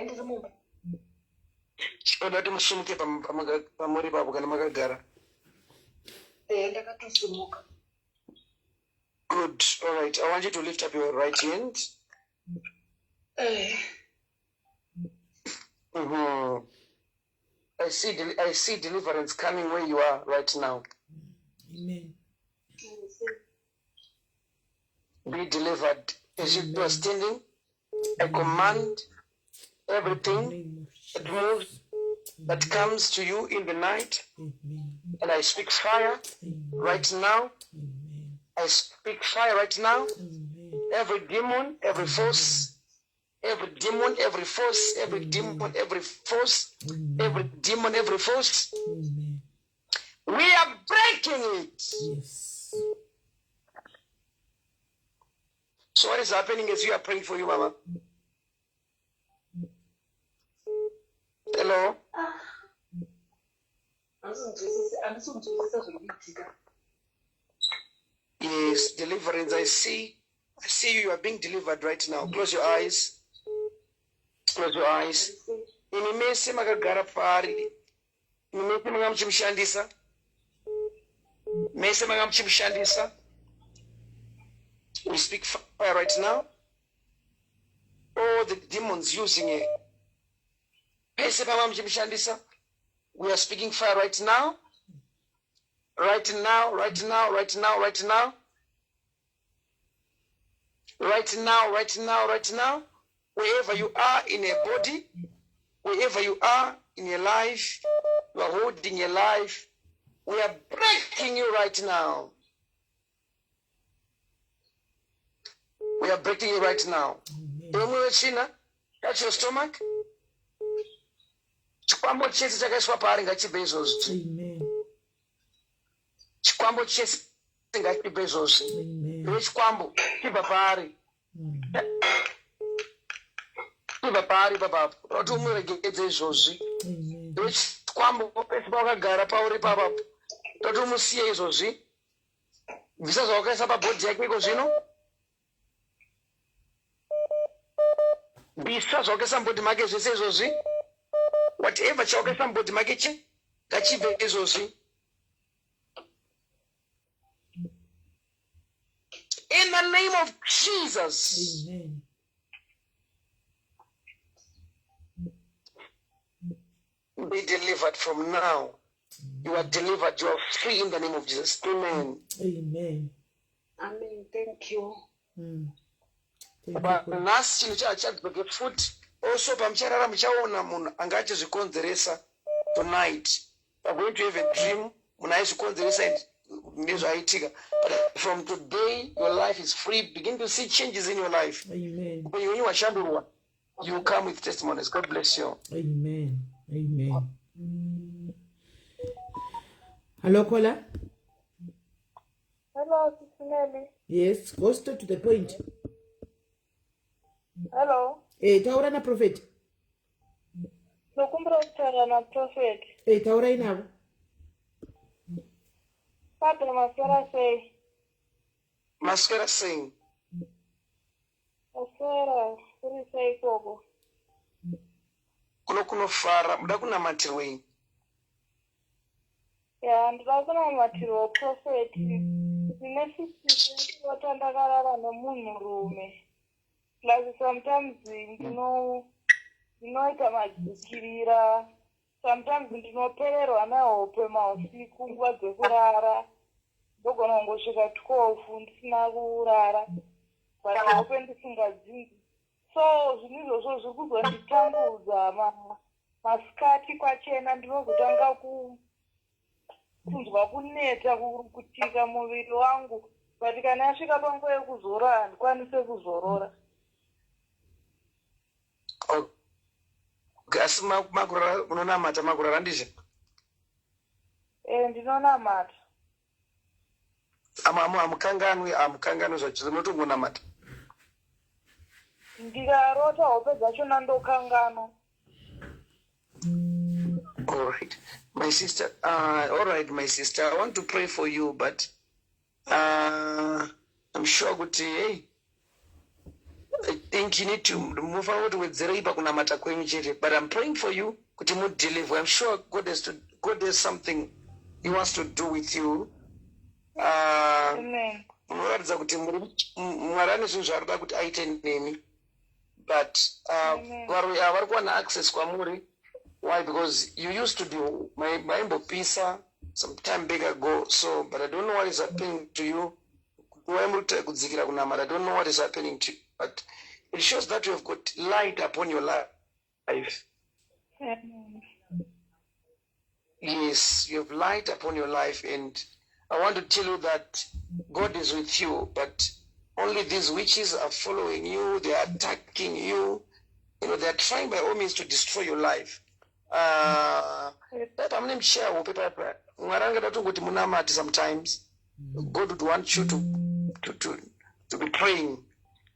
Ndizimumba. Chikoda musumuke pamuri papo kana makagara. Ndakatosimuka. Good. All right. I want you to lift up your right hand. I see deliverance coming where you are right now. Amen. Be delivered. As you are standing, I command everything that moves, that comes to you in the night, and I speak fire right now. I speak fire right now. Every demon, every force, every demon, every force, every demon, every force, every demon, every force. We are breaking it. Yes. So what is happening as you are praying for you, Mama? Hello? Yes, deliverance. I see you are being delivered right now. Close your eyes. Close your eyes. Inimese makagara pari. Inimese makamchimshandisa. Mese makamchimshandisa. We speak fire right now. All the demons using it. Mese makamchimshandisa. We are speaking fire right now. Right now, right now, right now, right now. Right now, right now, right now. Wherever you are in a body, wherever you are in your life, you are holding your life. We are breaking you right now. We are breaking you right now. China, that's your stomach. Chikwambo chese chakaiswa paari ngachibe izvozvi. Amen. Chikwambo chese ngachibe izvozvi. Iwe chikwambo chibva paari. Chibva paari papapo. Kuti umuregedze izvozvi. Iwe chikwambo pese pawakagara pauri papapo. Kuti umusiye izvozvi. Bvisa zvawakaisa pabhodhi yake iko zvino. Bvisa zvawakaisa mubhodhi make zvese izvozvi. Whatever chawakaisa mubhodhi make ngachibve izvozvi. In the name of Jesus. Amen. Be delivered from now. You are delivered. You are free in the name of Jesus. Amen. Amen. Amen. Thank you. But last chinhu chachadzweke futi. Also pamucharara muchaona munhu anga achizvikonzeresa tonight. We're going to have a dream. Munhu aizvikonzeresa nezvaitika. But from today, your life is free. Begin to see changes in your life. Amen. When you washandurwa, you come with testimonies. God bless you. Amen. Amen. Hello, caller. Hello, SIS MELLY. Yes, go straight to the point. Hello. Taura na Prophet. Ndokumbira kutaura na Prophet. Taura inavo. Padre maswera sei? Maswera sei? Maswera kuri sei koko? Kunofara, muda kunamatirwei? Ya, ndida kunamatirwa Prophet. Ndine sisi watandakarara nemunhurume. Like sometimes ndinoita madzikirira. Sometimes ndinopererwa nehope mausiku nguva dzekurara. Ndogona kungosvika 12 ndisina kurara. But hope ndisingadzingi. So zvinhu izvozvo zviri kuzonditambudza masikati kwachena ndinozotanga kunzwa kuneta kurukutika muviri wangu. but kana asvika panguva yekuzorora handikwanise kuzorora. Asi munonamata makurara ndizvo? Ndinonamata. Hamukanganwi zvacho munotongonamata? Ndikarota hope dzachona ndokanganwa. All right, my sister. I want to pray for you, but I'm sure that hey, I think you need to move forward with Zeriba kunamata kwenyu chete. But I'm praying for you kuti mu deliver. I'm sure God has something He wants to do with you. Amen. Munoratidza kuti Mwari ane zvinhu zvaarikuda kuti aite nemi, but vari kuwana access kwamuri. Why? Because you used to do my pisa some time back ago. So, but I don't know what is happening to you. I don't know what is happening to you, but it shows that you have got light upon your life. Yes, you have light upon your life, and I want to tell you that God is with you, but only these witches are following you, they are attacking you, they are trying by all means to destroy your life. Sometimes God would want you to be praying,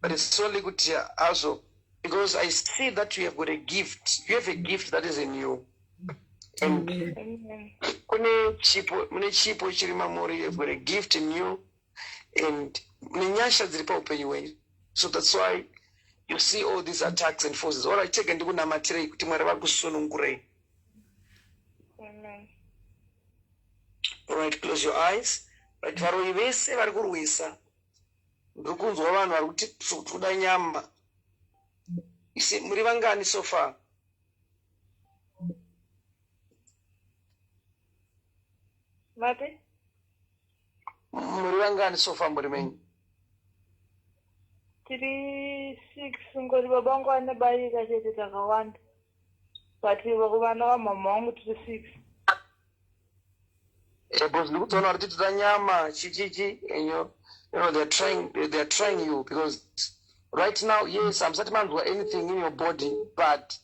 but it's only good also because I see that you have got a gift. You have a gift that is in you. And you've got a gift in you, and so that's why you see all these attacks and forces. All right, take and do namatire kuti Mwari vakusunungurei. Amen. All right, close your eyes. Right, varoi vese vari kurwisa. Ndiri kunzwa vanhu vari kuti toda nyama. Isi muri vangani so far? Mate? Muri vangani so far muri menyu? Tiri 6 ngori baba vangu vanobarika chete takawanda, but vana vamama vangu tiri 6. Because ndiri kutoona kuti toda nyama chichichi, they're trying you because right now, yes, hamsati manzwa anything in your body, but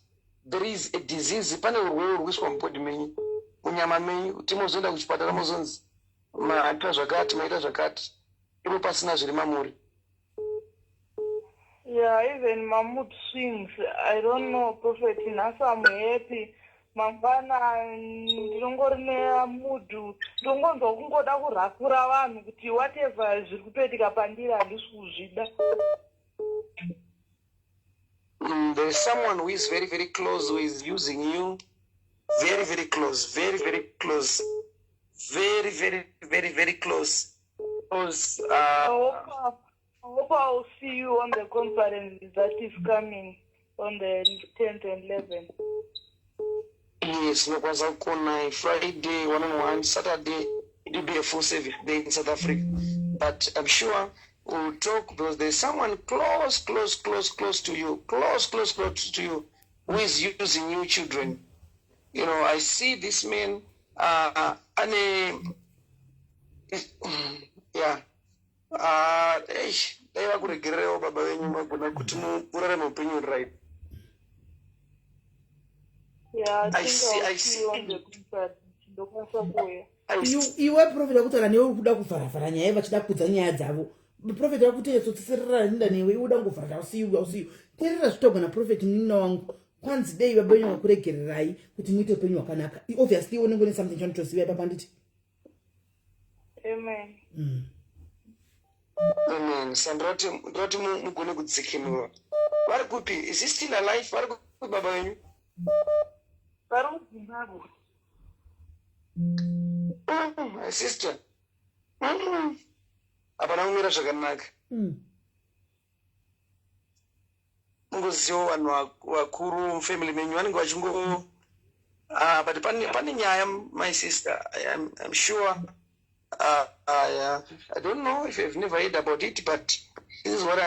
there is a disease. Pane urwere urwiswa mubody menyu, munyama menyu, kuti mozoenda kuchipatara mozonzi maita zvakati, ipo pasina zviri mamuri. Yeah, even my mood swings. I don't know, Prophet. Nasa I'm happy. Mangana ndingori ne mood. Ndongonzwa kungoda kurakura vanhu kuti whatever zviri kutoitika pandiri handisi kuzvida. There is someone who is very, very close, who is using you. Very, very close. Very, very close. Very, very, very, very close. Because I hope I'll see you on the conference that is coming on the 10th and 11th. Yes, no Friday, 1-on-1, Saturday, it will be a full service day in South Africa. But I'm sure we'll talk because there's someone close to you, close to you, who is using you children. I see this man, yeah. They were going to get over right. Yeah, I see. Iwe Prophet akutaura newe ukuda kuvharavhara nyaya vachida kudza nyaya dzavo. Prophet akutedzotserera nda newe uda ngovhara usiyu. Terera zvitogona Prophet munina wangu. Kwanzi dei baba wenyu vakuregererai kuti muite upenyu hwakanaka. Obviously unenge une something chanotoziva ipa panditi. Amen. Amen. Sandroti mugone kudzikinura. Vari kupi? Is he still alive? Vari kupi baba wenyu? Vari kuZimbabwe. My sister. Hapana kumira zvakanaka. Mungoziva vanhu vakuru family menyu vanenge vachingo but pane nyaya, my sister. I'm sure. I don't know if you've never heard about it, but this is what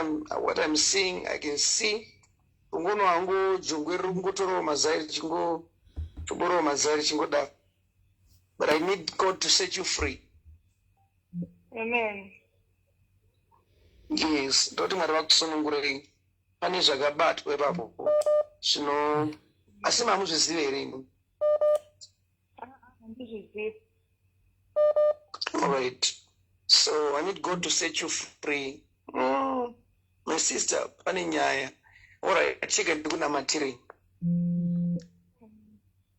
I'm seeing. I can see. But I need God to set you free. Amen. Yes, ndoti mwari vakusunungurei. Pane zvakabatwa ipapo zvino asi mamuzvizive here imi? All right. So I need God to set you free. My sister, pane nyaya. All right, cheka ndikunamatire.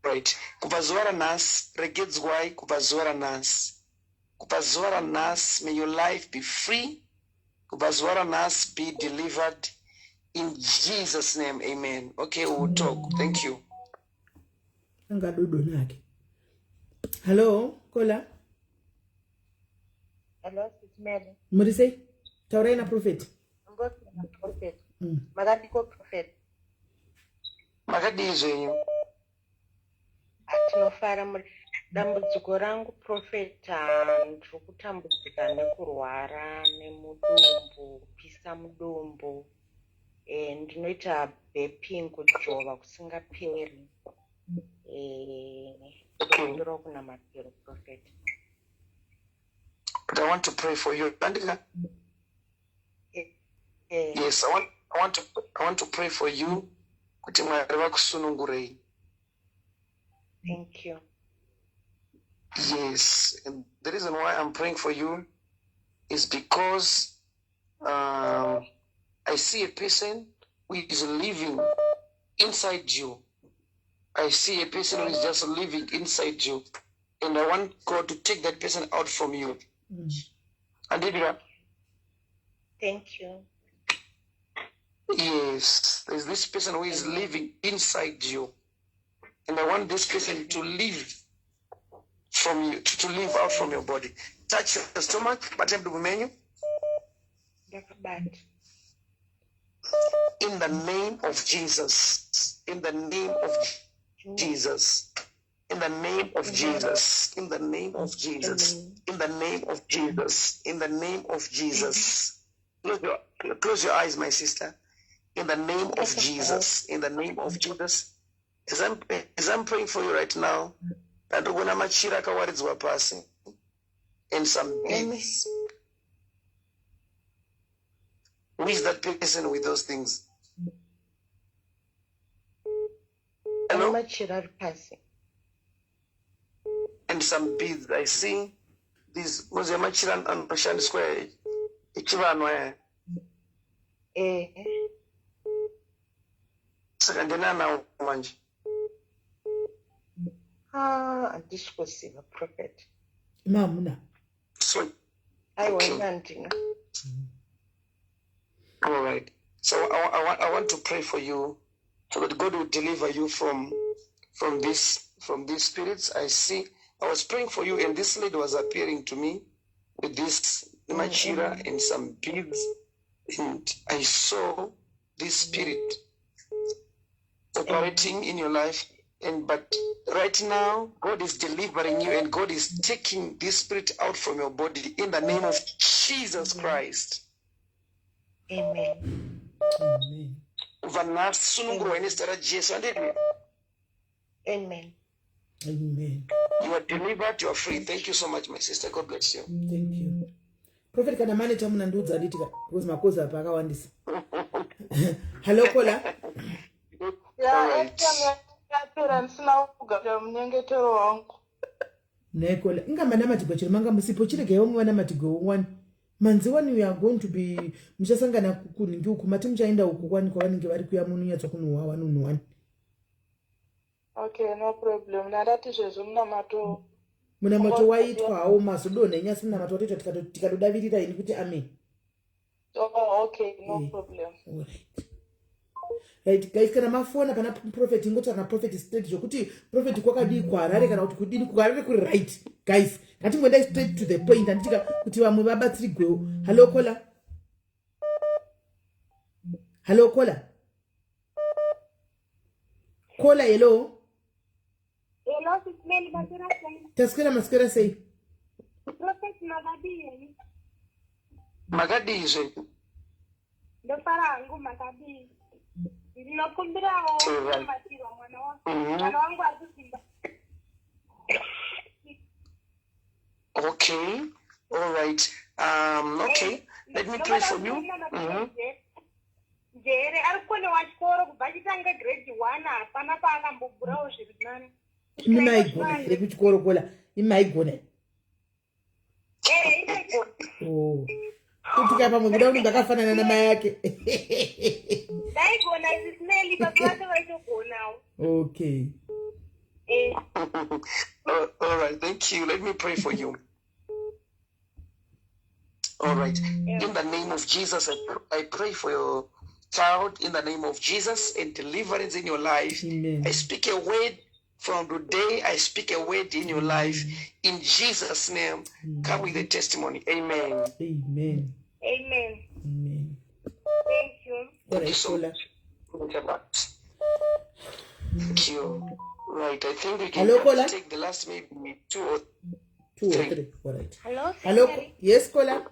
Right. Kubva zuva ranhasi, regedzwai kubva zuva ranhasi. Kubva zuva ranhasi, may your life be free. Kubva zuva ranhasi, be delivered. In Jesus' name, amen. Okay, we'll talk. Thank you. Hello, Kola. Hello, SIS MELLY. Murise, tauraina Prophet. Prophet. Makadiko Prophet. Makadii zvenyu? Tinofara muri dambudziko rangu Prophet, ndiri kutambudzika nekurwara nemudumbu, kupisa mudumbu. Ndinoita beping kujova kusingaperi. Ndinokumbira kunamatira Prophet. But I want to pray for you. Yes, I want to pray for you. Kuti Mwari vakusunungurei. Thank you. Yes, and the reason why I'm praying for you is because I see a person who is living inside you. I see a person who is just living inside you. And I want God to take that person out from you. Andibira? Thank you. Yes, there's this person who is living inside you. And I want this person to live from you, to live out from your body. Touch your stomach, but menu. In the name of Jesus. In the name of Jesus. In the name of Jesus. In the name of Jesus. In the name of Jesus. In the name of Jesus. Close your eyes, my sister. In the name of Jesus. In the name of Jesus. As I'm praying for you right now, and some beads. Who is that person with those things? Hello? And some beads. I see these. Square. Andisikuziva Prophet. Mamuna. So, okay. All right. So I want to pray for you so that God will deliver you from these spirits. I was praying for you, and this lady was appearing to me with this machira and some beads, and I saw this spirit operating in your life. But right now, God is delivering you, and God is taking this spirit out from your body in the name of Jesus Christ. Amen. Amen. Amen. You are delivered, you are free. Thank you so much, my sister. God bless you. Thank you. Prophet, kana manager munandiudza nditika because makoza apa akawandisa. Hello, Kola. Nekola, ingamba namatigo chiri manga musipo chiregewo mwana matigo one. Manzi when we are going to be mchasangana kuningi uku mati mchaenda uku kwani kwa waningi vari kuya mununyatsa kunuwa wani. Okay, no problem. Narati zvezvo munamato. Munamato waitwawo mazodonha nyasi munamato watita tikatodavirira ini kuti amen. Oh, okay, no problem. All right. Right, guys, kana mafona pana Prophet ingoti kana Prophet straight zvokuti Prophet kwakadii kuharare kana kuti kudini kuharare kuri right. Guys, ngatingwenda straight to the point anditika kuti vamwe vabatsirigwewo. Hello, Kola. Hello, Kola. Kola, hello. Hello, SIS MELLY, maswera sei? Maswera sei? Prophet makadii. Makadii zve. Ndofara hangu makadii. Ndinokumbirawo kumatirwa mwana wangu akusimba. Okay, all right. Okay. Let me pray for you. Jere arikone wachikoro kubva chitanga grade 1 hapana paakambobhurawo zviri nani. Imaigona iri kuchikoro kola imaigona. Imaigona. Oh. Kutika pamwe kuda kuti ndakafanana namai yake. Daigona SIS MELLY baba vake vaitogonawo. Okay. All right, thank you. Let me pray for you. All right. In the name of Jesus, I pray for your child in the name of Jesus and deliverance in your life. Amen. I speak a word from today. I speak a word in your life. In Jesus' name, come with a testimony. Amen. Amen. Amen. Amen. Thank you. Thank you so much. Thank you. Right, I think we can take the last maybe two or three. All right. Hello, Hello. Yes, Kola.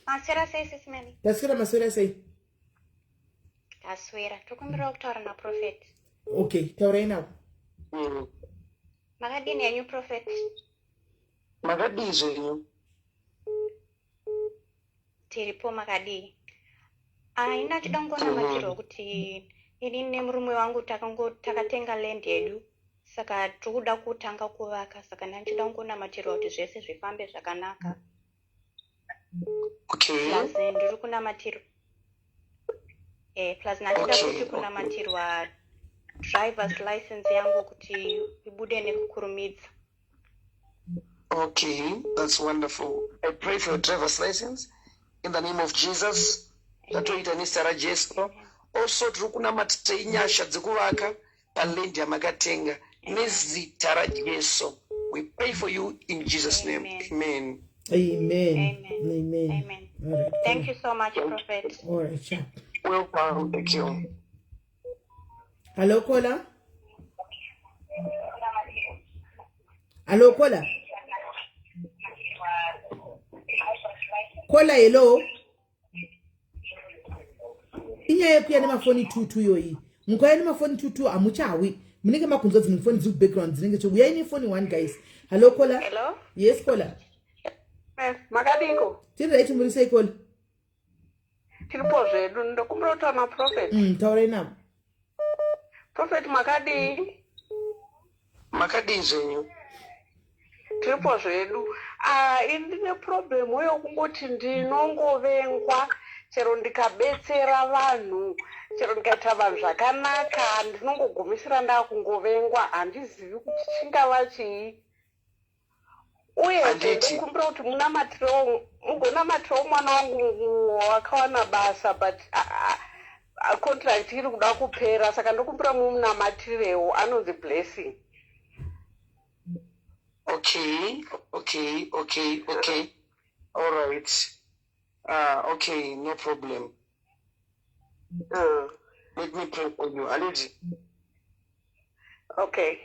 Maswera sei SIS MELLY. Taswira maswera sei. Taswira. Tokumbira kutaura na Prophet. Okay, taura now. Makadini yanyu Prophet. Makadini zvenyu. Tiripo makadii. Ina chida ngona matiro kuti ini nemurume wangu takatenga land yedu. Saka tikuda kutanga kuvaka. Saka nanchida ngona matiro kuti zvese zvifambe zvakanaka. Okay. Plus ndiri kuna matiro. Plus nachida kuti kuna matiro wa driver's license yangu kuti ibude nekukurumidza. Okay, that's wonderful. I pray for your driver's license in the name of Jesus. Tatoita nisara Jesu. Also turukuna matita inyasha dzekuvaka palendi yamakatenga nezita raJesu. We pray for you in Jesus' name. Amen. Amen. Amen. Amen. All right. Thank you so much, Prophet. All right, sure. Welcome. Thank you. Hello, Kola. Hello, Kola. Kola, hello. Inyaya pia nemafoni tutu yoyi. Mkwaya nemafoni tutu amuchawi. Munenge makunzo dzimwe phone dziri background dzinenge cho. We are in phone one guys. Hello, Kola. Hello. Yes, Kola. Makadingo. Tiri right murisei Kola. Tiripo zvedu ndokumbira kutaura na Prophet. Taura now. Prophet makadi. Makadi zvenyu. Tiripo zvedu. Indine problem yokungoti ndinongovengwa chero ndikabetsera vanhu chero ndikaita vanhu zvakanaka ndinongogumisira ndakungovengwa handizivi kuti chingava chii uye ndikumbira kuti mugonamatirawo mwana wangu wakawana basa but contract iri kuda kupera saka ndokumbira mumunamatirewo anonzi blessing. Okay. All right. Okay, no problem. Let me pray for you. Already. Okay.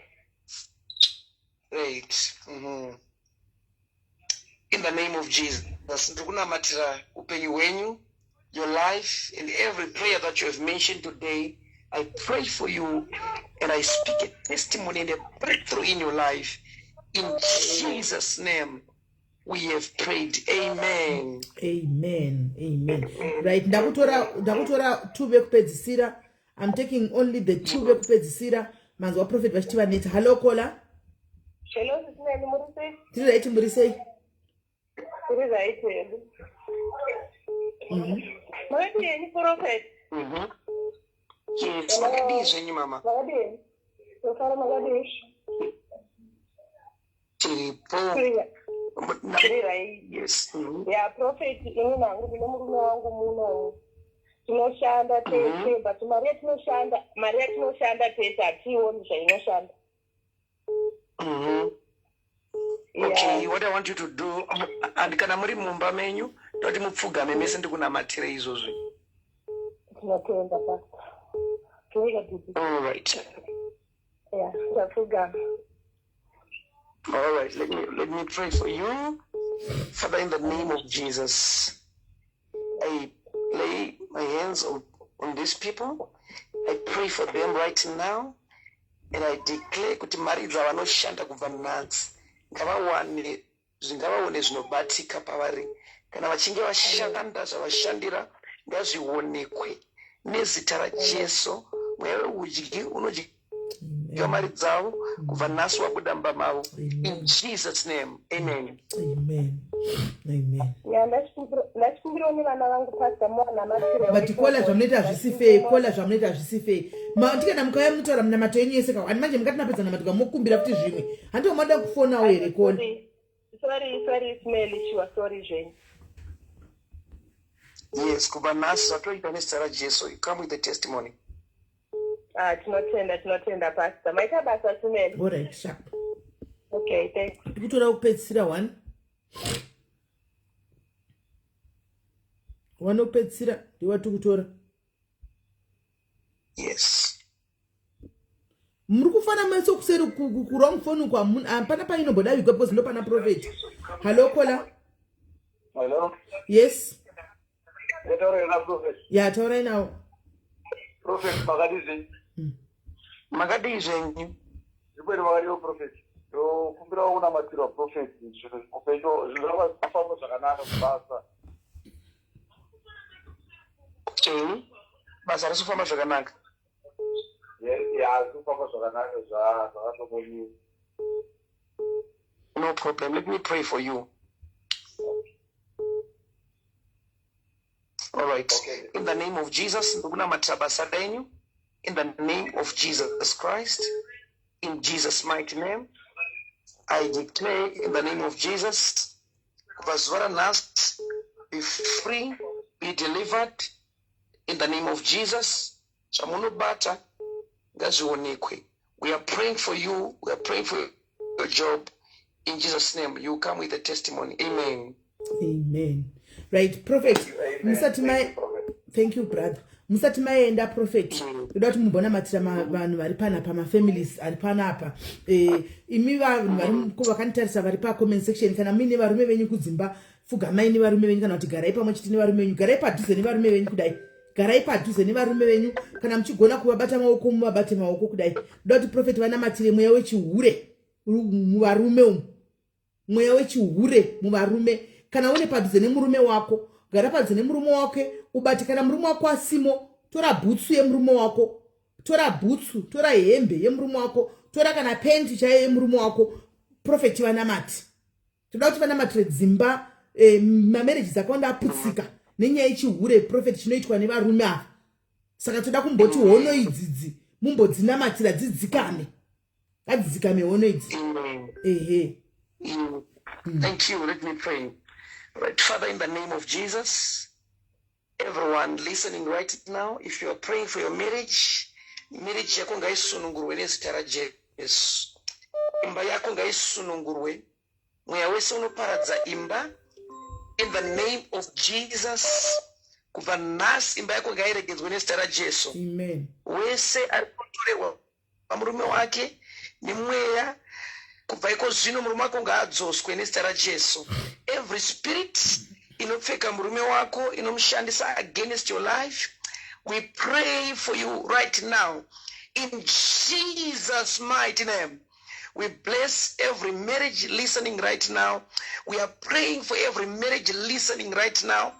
Great. In the name of Jesus, ndikunamatira upenyu wenyu, your life, and every prayer that you have mentioned today, I pray for you, and I speak a testimony and a breakthrough in your life. In Jesus' name, we have prayed. Amen. Amen. Right. Ndakutora 2 vekupedzisira. I'm taking only the 2 vekupedzisira. Manzi wa Prophet vachitiva neta. Hello, Kola. Hello, SIS MELLY murisei. Tiri right murisei. Tiri right hedu. Makadi yenyu Prophet. Yes, makadi zvenyu mama. Makadi. Tofara makadi. Yes. Yeah, Prophet ini nangu ndine murume wangu muno. Tinoshanda tese but mari yatinoshanda tese hationi zvainoshanda. Okay, what I want you to do, and kana muri mumba menyu, toti mupfugame mese ndikunamatira izvozvi. Tinotenda pastor. All right. Yeah, tapfugama. All right, let me pray for you. Father, in the name of Jesus, I lay my hands on these people. I pray for them right now, and I declare kuti mari dzavanoshanda kubva nhasi ngavawane zvinobatika pavari kana vachinge vashanda zvavashandira ngazvionekwe nezita rajesu. Mweya weudyi unodya mari dzavo kubva nhasi wabuda mumba mavo. In Jesus name, amen. Amen. Amen. Ndachikumbira une vana vangu pastor mwana matire. But kola zvamunoita zvisifei, kola zvamunoita zvisifei. Ndikana mukaya munotaura munamato yenyu yese ka. Ani manje mukati napedza namatuka mukumbira kuti zvimwe. Handiko mada kufonawo here kola. Sorry, Smelly, sure, sorry, Jane. Yes, kubva nhasi zvatoita nezita rajesu. You come with the testimony. Tinotenda pastor. Maita basa Smelly. All right, sharp. Okay, thanks. Kutora kupedzisira 1. Wanopedzisira ndiwati kutora. Yes. Muri kufana meso kuseri ku wrong phone kwa pana pa inoboda biko because ndo pana prophet. Hello kola. Hello. Yes. Taura na prophet. Yeah, taura now. Prophet Magadize. Magadize. Zikwere magadize prophet. Yo kumbira una matiro prophet. Kupejo zilava kufamba zvakanaka kubasa. Basa risifamba zvakanaka. Yeah, kufamba zvakanaka zvakatokoni. No problem. Let me pray for you. All right. Okay. In the name of Jesus, in the name of Jesus Christ, in Jesus' mighty name, I declare in the name of Jesus, be free, be delivered, in the name of Jesus. We are praying for you. We are praying for your job. In Jesus' name, you come with a testimony. Amen. Amen. Right, prophet. Thank you, brother. Musati maenda prophet. Kuda kuti mumbona matira vanhu vari pana pa ma families ari pana apa. Imi vanhu vari vakanitarisa vari pa comment section kana mine varume venyu kudzimba fugamai ni varume venyu kana kuti garai pamwe chiti ni varume venyu garai padhuze ni varume venyu kudai. Garai padhuze ni varume venyu kana muchigona kuvabata maoko mubabate maoko kudai. Kuda kuti prophet vana matire mweya wechihure muvarume umu. Mweya wechihure muvarume. Kana une padhuze nemurume wako, gara padhuze nemurume wake, ubati kana murume wako asimo, tora butsu yemurume wako, tora butsu, tora hembe yemurume wako, tora kana penti chaiyo yemurume wako, prophet vanamati. Toda kuti vanamatire dzimba, mamarriages akawanda aputsika, nenyaya yechihure prophet chinoitwa nevarume ava. Saka toda kumboti hono idzidzi, mumbodzinamatsira dzidzikame. Adzikame hono idzi. Ehe. Thank you. Let me pray. Right, Father, in the name of Jesus, everyone listening right now, if you are praying for your marriage yako ngaisunungurwe nezita raJesu. Imba yako ngaisunungurwe. Mweya wese unoparadza imba, in the name of Jesus, kubva nhasi imba yako ngairegedzwe nezita raJesu. Amen. Wese ari kutorewa pamurume wake nemweya kubva iko zvino murume wako ngaadzoswe nezita raJesu. Every spirit inopfeka murume wako inomushandisa against your life, we pray for you right now in Jesus' mighty name. We bless every marriage listening right now. We are praying for every marriage listening right now.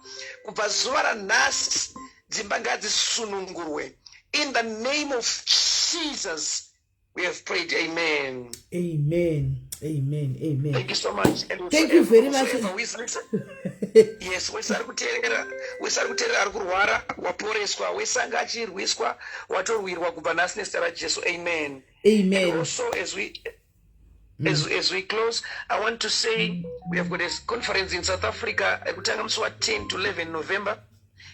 Kubva zuva ranhasi dzimba ngadzisunungurwe. In the name of Jesus, we have prayed. Amen. Amen. Amen. Amen. Thank you so much. And thank you very much. Yes, wese ari kuteerera ari kurwara waporeswa, wese anga achirwiswa watorwirwa kubva nhasi nezita raJesu. Amen. Amen. And also as we close, I want to say we have got a conference in South Africa ekutanga musi wa 10 to 11 November.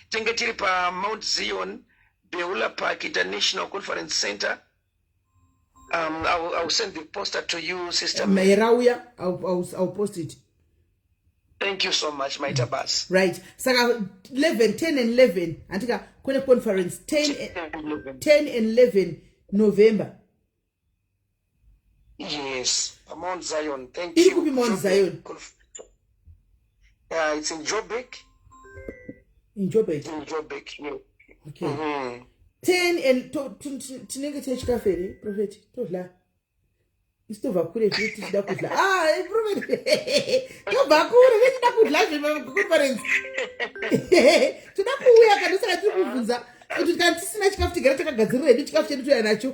Tinge tiri pa Mount Zion, Beulah Park International Conference Center. I will send the poster to you, Sister Mayrauya. I'll post it. Thank you so much, my Tabas. Right. So 11, 10 and 11. Antika kwenye conference 10 and 11 November. Yes, Mount Zion. Thank you. It could be Mount Zion. Yeah, it's in Joburg. In Joburg. In Joburg. Yeah. Okay. Mm-hmm. 10 and tinenge techikaferi prophet todla istobva kure zviri tichida kudla tobva kure tichida kudla zveconference toda kuuya kana saka tiri kubvunza kuti kana tisina chikafu tigara takagadzirira hedu chikafu chedu toya nacho.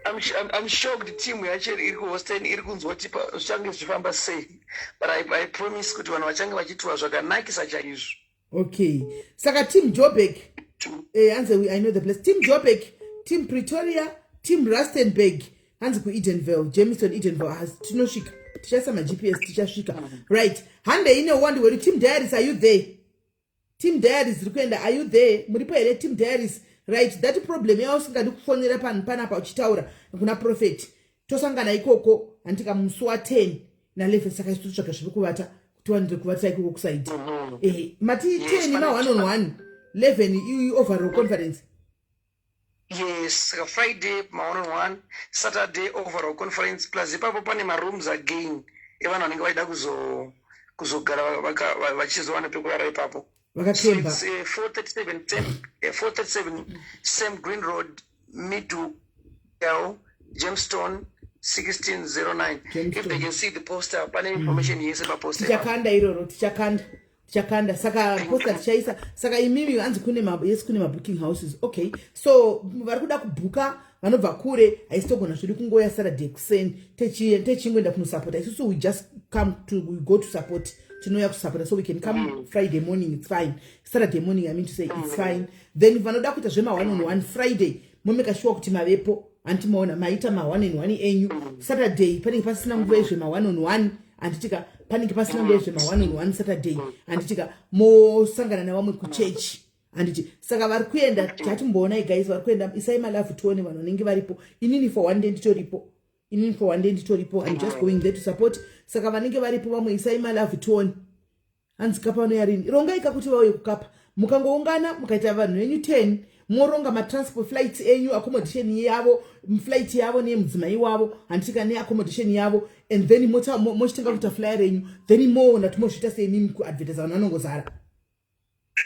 I'm sure kuti team yacho iri kuhostel iri kunzwa kuti zvichange zvichifamba sei, but I promise kuti vanhu vachange vachitiwa zvakanakisa chaizvo. Okay, saka team Joburg, Anze, I know the place. Team Joburg, team Pretoria, team Rustenburg, Hanzi ku Edenville, Jameson Edenville has tinosvika. Tichasa ma GPS tichasvika. Right. Hande ine wandi weri team Diaries, are you there? Team Diaries rikuenda, are you there? Muripo here team Diaries. Right, that problem yao singadi kufonera panapa uchitaura kuna Prophet. Tosangana ikoko antika muswa 10 na 11 saka istutsvaka zviri kuvata kuti wanire kuvata ikoko kuside. Mati 10 ma 1-on-1, 11 overall conference. Yes, Friday ma 1-on-1, Saturday overall conference plus ipapo pane ma rooms again. Evanhu vanenge vaida kuzogara vachizowana pekurara ipapo. So it's 437 Sam Green Road, Middle L, Gemstone, 1609. If they can see the poster, pane information yes about poster. Tichakanda iroro, tichakanda. Saka poster tichaisa. Saka imimi anzi kune booking houses. Okay. So vari kuda kubuka vanobva kure haisitogona zviri kungoya Saturday kuseni techingoenda kunosupport. Isusu we just we go to support. Tinoya kusupport, so we can come Friday morning, it's fine. Saturday morning, I mean to say, it's fine. Then if vanoda kuita zvema 1-on-1 Friday, momeka sure kuti mavepo antimaona maita ma 1-on-1 enyu. Saturday panenge pasina nguva zvema 1-on-1 anditika panenge pasina nguva zvema 1-on-1 Saturday anditika mosangana navamwe kuchurch anditi saka vari kuenda tatimboona guys vari kuenda isai malavu tuone vanhu vanenge varipo. Inini for one day nditoripo. I'm just going there to support. Saka vanenge varipo vamwe isai malavu tuone. Hanzi kapa vanoyarini. Rongaika kuti vauye kukapa. Mukangoungana mukaita vanhu venyu 10. Moronga matransport flights enyu, accommodation yavo, flight yavo nemudzimai wavo, antika accommodation yavo, and then mochitenga kuita flyer enyu. Then moona tumozvita sei nimi kuadvertise vanhu vanongozara.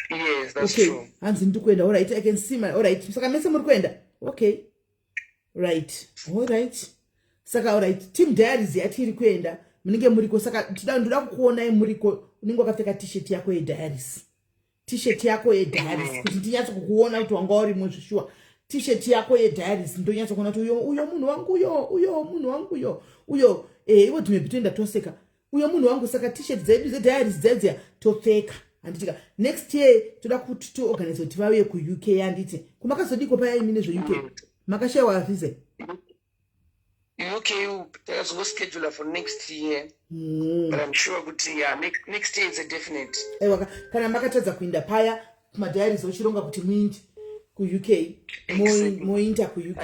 Yes, that's true. Hanzi ndikuenda. All right, I can see my. All right. Saka mese muri kuenda. Okay. Right. All right. Saka alright, team Diaries yatiri kuenda munenge muriko. Saka ndoda kukuona muriko unenge wakapfeka t-shirt yako ye-Diaries. T-shirt yako ye-Diaries kuti ndinyatso kukuona kuti wanga uri muzvishwa. T-shirt yako ye-Diaries ndonyatso kuona kuti uyo munhu wangu uyo iwo tumebitoenda toseka uyo munhu wangu. Saka t-shirt zedu ze-Diaries dzedzia topfeka anditika next year toda kuti organize kuti vauye ku UK anditi kumakazodiko paya imine zve UK makashayiwa visa UK, there's no scheduler for next year, but I'm sure kuti next year is a definite. Ewa kana makatadza kuinda paya kumadiaries ochironga kuti muindi ku UK moinda ku UK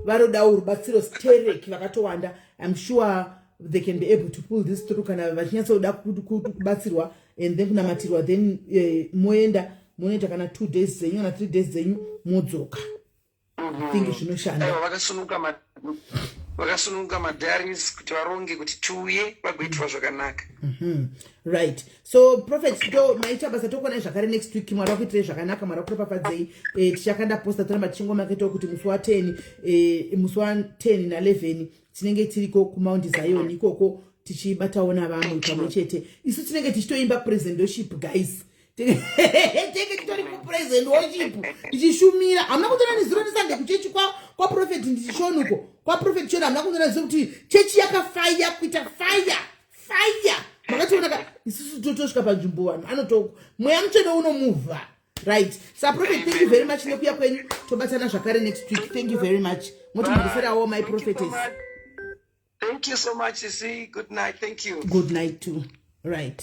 varoda urubatsiro stereki vakatowanda. I'm sure they can be able to pull this through kana vachinyatsoda kubatsirwa and then kunamatirwa then moenda monoita kana 2 days zenyu kana 3 days zenyu modzoka. Think zvinoshanda. Vakasununga madiaries kuti varonge kuti tiuye vagoitwa zvakanaka. Right. So Prophet do maita basa tokona zvakare next week mwari wakuitire zvakanaka mwari wakupapadzei. Tichakanda posta tona machingo maketo kuti musi wa 10 na 11 tinenge tiriko ku Mount Zion ikoko tichibataona vamwe pamwe chete. Isu tinenge tichitoimba praise and worship guys. Tenge titori ku praise and worship. Tichishumira. Hamna kutona niziro nisande kuchechi kwa Prophet ndishonuko. Kwa Prophet chona hamna kutona niziro kuti chechi yakafire kuita fire. Makationa isusu totosvika panzvimbo vanhu anotoko mweya mucheno unomovha. Right. So Prophet, thank you very much nekuya kwenyu. Tobatana zvakare next week. Thank you very much. Motimudiserawo my prophetess. Thank you so much, see. Good night. Thank you. Good night too. Right.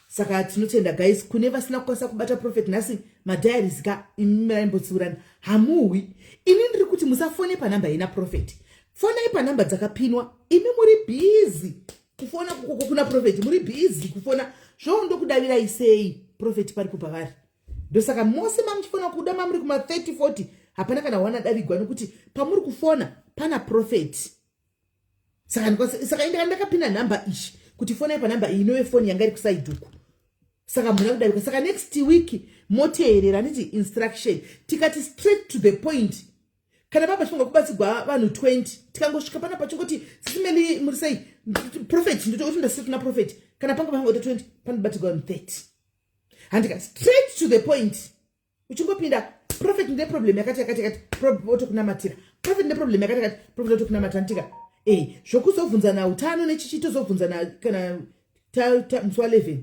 Saka tinotenda guys kune vasina kukwanisa kubata Prophet nhasi madiaries ka imiraimbotsiurani hamuwi. Ini ndiri kuti musafone panamba ina Prophet. Fonai panamba dzakapinwa. Imi muri busy kufona kuna Prophet, muri busy kufona zvondo kudavira isei Prophet pari kupavari. Ndosaka mose mamuchifona kuda mamuri kuma 30 40 hapana kana wana davigwa nokuti pamuri kufona pana Prophet. Saka ndakapinda namba ishi kuti fonai panamba inowe phone yanga iri kusaiduku. Saka muna kudavika. Saka next week moteerera niti instruction tikati straight to the point. kana baba chifunga kubatsigwa vanhu 20 tikangosvika pana pachingoti sisimeli murisei prophet nditoti ndasiti na prophet kana panga pangoita 20 panobatsigwa vanhu 30 handika straight to the point uchingopinda prophet ndine problem yakati otokunamatira prophet ndine problem yakati prophet otokunamatira ndika zvokuzobvunzana utano nechichitozobvunzana kana musi wa11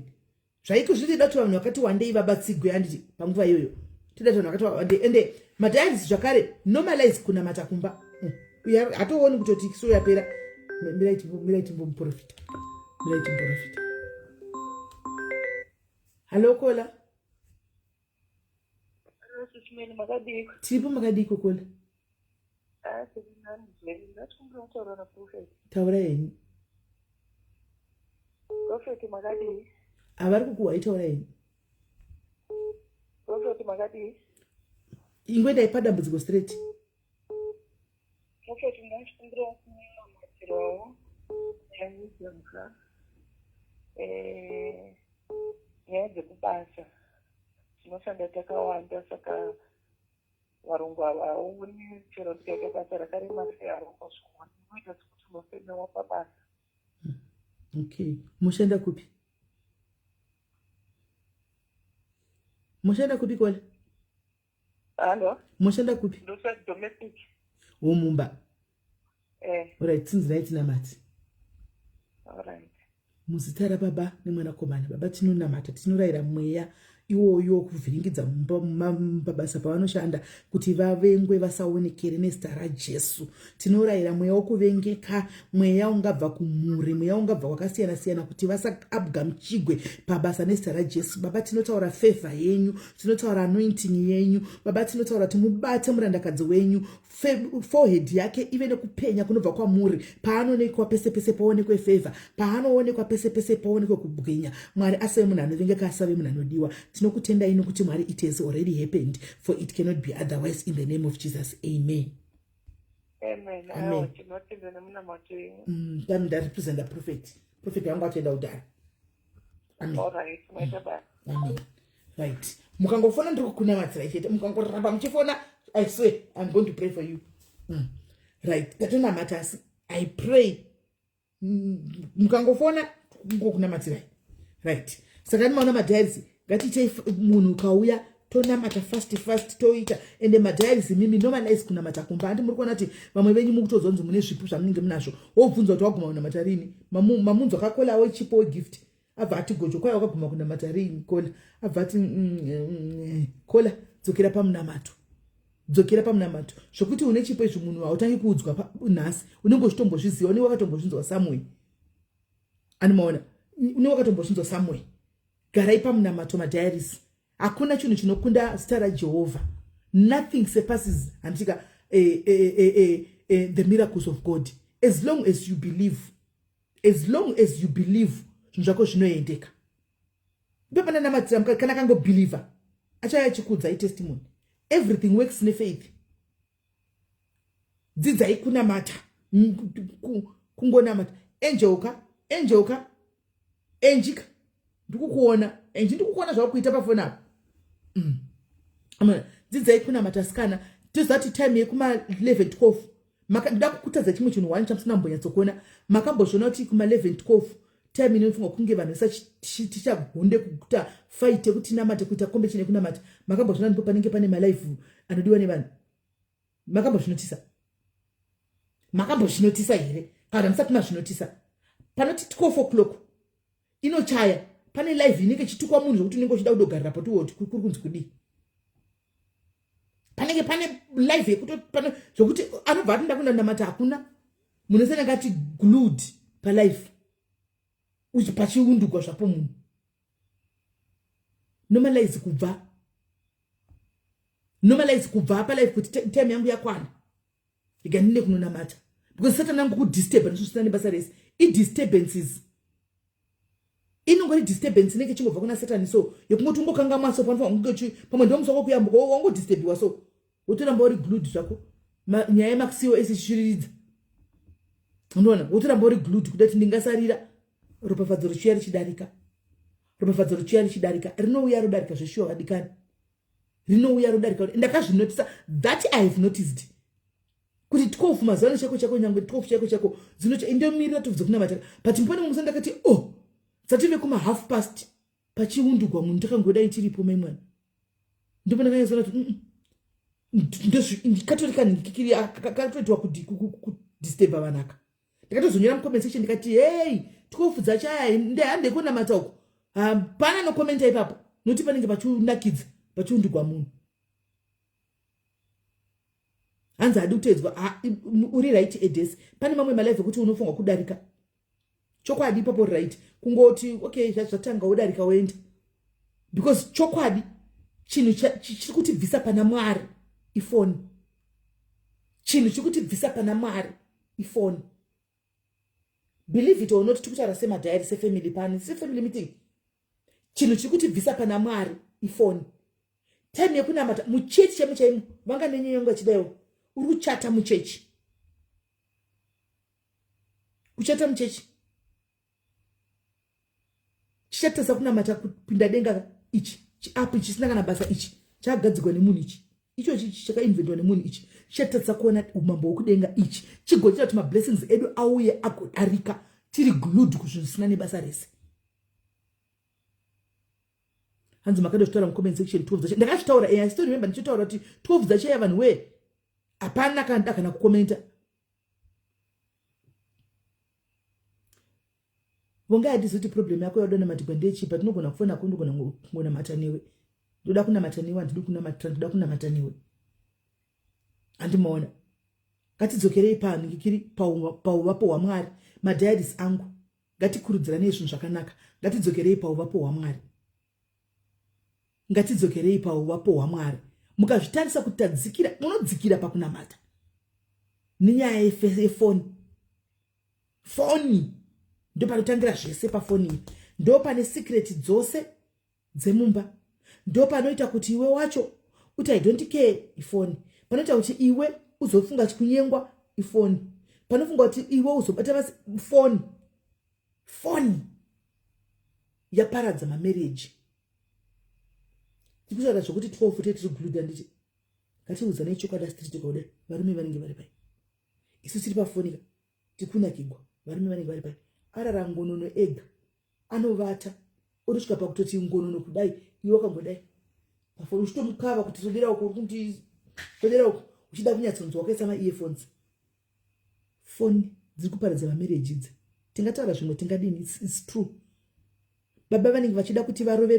zvaiko zvirida kuti vanhu vakati wandei vabatsigwe handiti panguva iyoyo tida vanhu vakati wandei ende madialis zvakare normalize kunamata kumba hatooni kutoti so yapera miraitimbomuprofita halo kola tiripo makadiko kola taura henyu havari kukuhwai taura henyu ingwendai padambudziko straight nyaya dzekubasa tinoshanda takawanda saka varungu havaoni chero tikaita basa rakarema sei varungu zvikuoni inoita sekuti unofemewa pabasa. Okay, mushanda kupi kole mushanda kupi ndosa domestic mumba alright tinzirai tinamati alright muzita rababa nemwanakomana baba tinonamata tinorayira mweya iwoyo kuvhiringidza pabasa pavanoshanda kuti vavengwe vasaonekere nezita raJesu. Tinorayira mweya wokuvengeka, mweya ungabva kumhuri, mweya ungabva kwakasiyana siyana kuti vasaabwa muchigwe pabasa nezita raJesu. Baba tinotaura favor yenyu, tinotaura anointing yenyu. Baba tinotaura kuti mubate murandakadzi wenyu, forehead yake ive nekupenya kunobva kwamuri, paanoonekwa pese pese paonekwe favor, paanoonekwa pese pese paonekwe kubwinya. Mwari asave munhu anovengeka, asave munhu anodiwa. Tinokutenda ino kuti Mwari, it has already happened, for it cannot be otherwise, in the name of Jesus. Amen. Amen. Amen. That represent the prophet. Prophet wangu atenda udara. Amen. All right. Amen. Right. Mukangofona ndiko kunamatira chete. Mukangoramba muchifona, I swear I'm going to pray for you. Right. Tatona matasi. I pray. Mukangofona ndiko kunamatira. Right. Saka ndimaona madiaries ngatiite munhu kauya tonamata fast toita ende madiaries mimi normalize kunamata kumba. Handi muri kuona kuti vamwe venyu mukutozonzi mune zvipu zvamunenge munazvo wobvunzwa kuti waguma kunamata rini, mamunzo akakolawo chipo gift abva ati gojo kwai wakaguma kunamata rini kola abva ati kola dzokera pamunamato zvokuti une chipo izvi munhu hautangi kuudzwa nhasi unenge uchitombozviziva, une wakatombozvinzwa Samuel animaona, une wakatombozvinzwa Samuel. Garai pamunamato madiaries. Hakuna chinhu chinokunda zita raJehovha. Nothing surpasses antika the miracles of God. As long as you believe, zvinhu zvako zvinoendeka. Bepana namatira kana kango believer achaya chikudza testimony. Everything works in faith. Dzidzai kunamata, kungonamata. Enjoka. Ndikukuona ndikukuona zvakuita pafoni apo. Dzidzai kunamata sikana. Tizati time yekuma 11-12 ndida kukutadza chimwe chinhu wani chamusina mbonyatsokuona. Makambozvona kuti kuma 11-12 time inofunga kunge vanhu tichagonde kukuta fight yekuti namate kuita kombe chine kunamata. Makambozvona ndipo panenge pane malife anodiwa nevanhu. Makambozvinotisa here kana musati mazvinotisa. Panoti 12 o'clock inochaya pane live inenge chitukwa munhu zvokuti unenge uchida kudogarira po tuoti kuri kunzi kudii. Panenge pane live yekuti pane zvokuti anobva atinda kunamata hakuna munhu sene ngati glued pa live uchipachiundukwa zvapo munhu. Normalize kubva pa live kuti time yangu yakwana ndiganine kunonamata, because Satan nangu kudisturb nesosina nebasa rese. Disturbances inongori disturbance inenge chingobva kuna Satan, so yekungoti ungokanga maso pamwe ndomusoko kuyambuka wangodisturbiwa, so wotoramba uri glued zvako. Nyaya yemaksiwo esishiriridza unoona, wotoramba uri glued kudati ndingasarira ropafadzo richiya richidarika rinouya rodarika zveshuwa vadikani, rinouya rodarika. Ndakazvinotisa, that I have noticed kuti 12 mazana chako nyangwe 12 chako dzinocha indomirira tobvudza kunamata but mpone mumwe ndakati dzative kuma half past pachiundugwa munhu takangoda ichiripo memwana ndopona kanyazona kuti ndikatorika ndikikiri akatoitwa kudisturba vanaka ndikatozonyora mucomment section ndikati hey 12 dzachaya ndehande kunamata uko pana no comment ipapo noti panenge pachunakidza pachiundugwa munhu hanzi hadi kutedzwa uri right address pane mamwe malive kuti unofunga kudarika chokwadi ipapo right kungoti okay zvatanga udarika wenda because chokwadi chinhu chiri kuti bvisa pana Mwari ifoni chinhu chiri kuti bvisa pana Mwari ifoni believe it or not tikutaura semadhayari sefamily pani sefamily meeting chinhu chiri kuti bvisa pana Mwari ifoni time yekunamata muchechi chaimo vanga nenyonga chidaiwo uri kuchata muchechi kuchata muchechi chichatasa kunamata kupinda denga ichi chiapu chisina kana basa ichi chagadzirwa nemunhu ichi icho chakainventwa nemunhu ichi chichatasa kuona umambo hwekudenga ichi chigoita kuti mablessings edu auye agodarika tiri glued kuzvinhu zvisina nebasa rese hanzi makadozvitaura mucomment section 12 dzacho ndakazvitaura I still remember ndichitaura kuti 12 dzachaya vanhu we hapana kana kukomenta vonga hadizoti problem yako yadoda matigwa ndechipa tinogona kufona kundogona kungona mataniwe ndoda kuna mataniwe handidi ndoda kuna mataniwe andimaona ngatidzokerei pano ngikiri pauvapo hwaMwari madhairis angu ngatikurudzirane zvinhu zvakanaka ngatidzokerei pauvapo hwaMwari ngatidzokerei pauvapo hwaMwari mukazvitarisa kuti tadzikira munodzikira pakunamata nenyaya yefoni foni ndo panotangira zvese pafoni ndo pane secret dzose dzemumba ndo panoita kuti iwe wacho uti I don't care ifoni panoita kuti iwe uzofunga chikunyengwa ifoni panofunga kuti iwe uzobata basi foni yaparadza mamarriage tikutaura zvokuti 12 tiri glued nditi ngatiudzane chokwadi street kode varume vanenge vari pai isu tiri pafoni tikunakigwa varume vanenge vari pai arara ngonono ega anovata urusvika pakutoti ngonono kudai iwe wakangodai pafoni uchitomukava kuti todera uko kuti todera uko uchida kunyatsonzwa wakaisa ma-earphones foni dziri kuparadza mamarriage idzi tingataura zvimwe tingadini it's true baba vanenge vachida kuti varove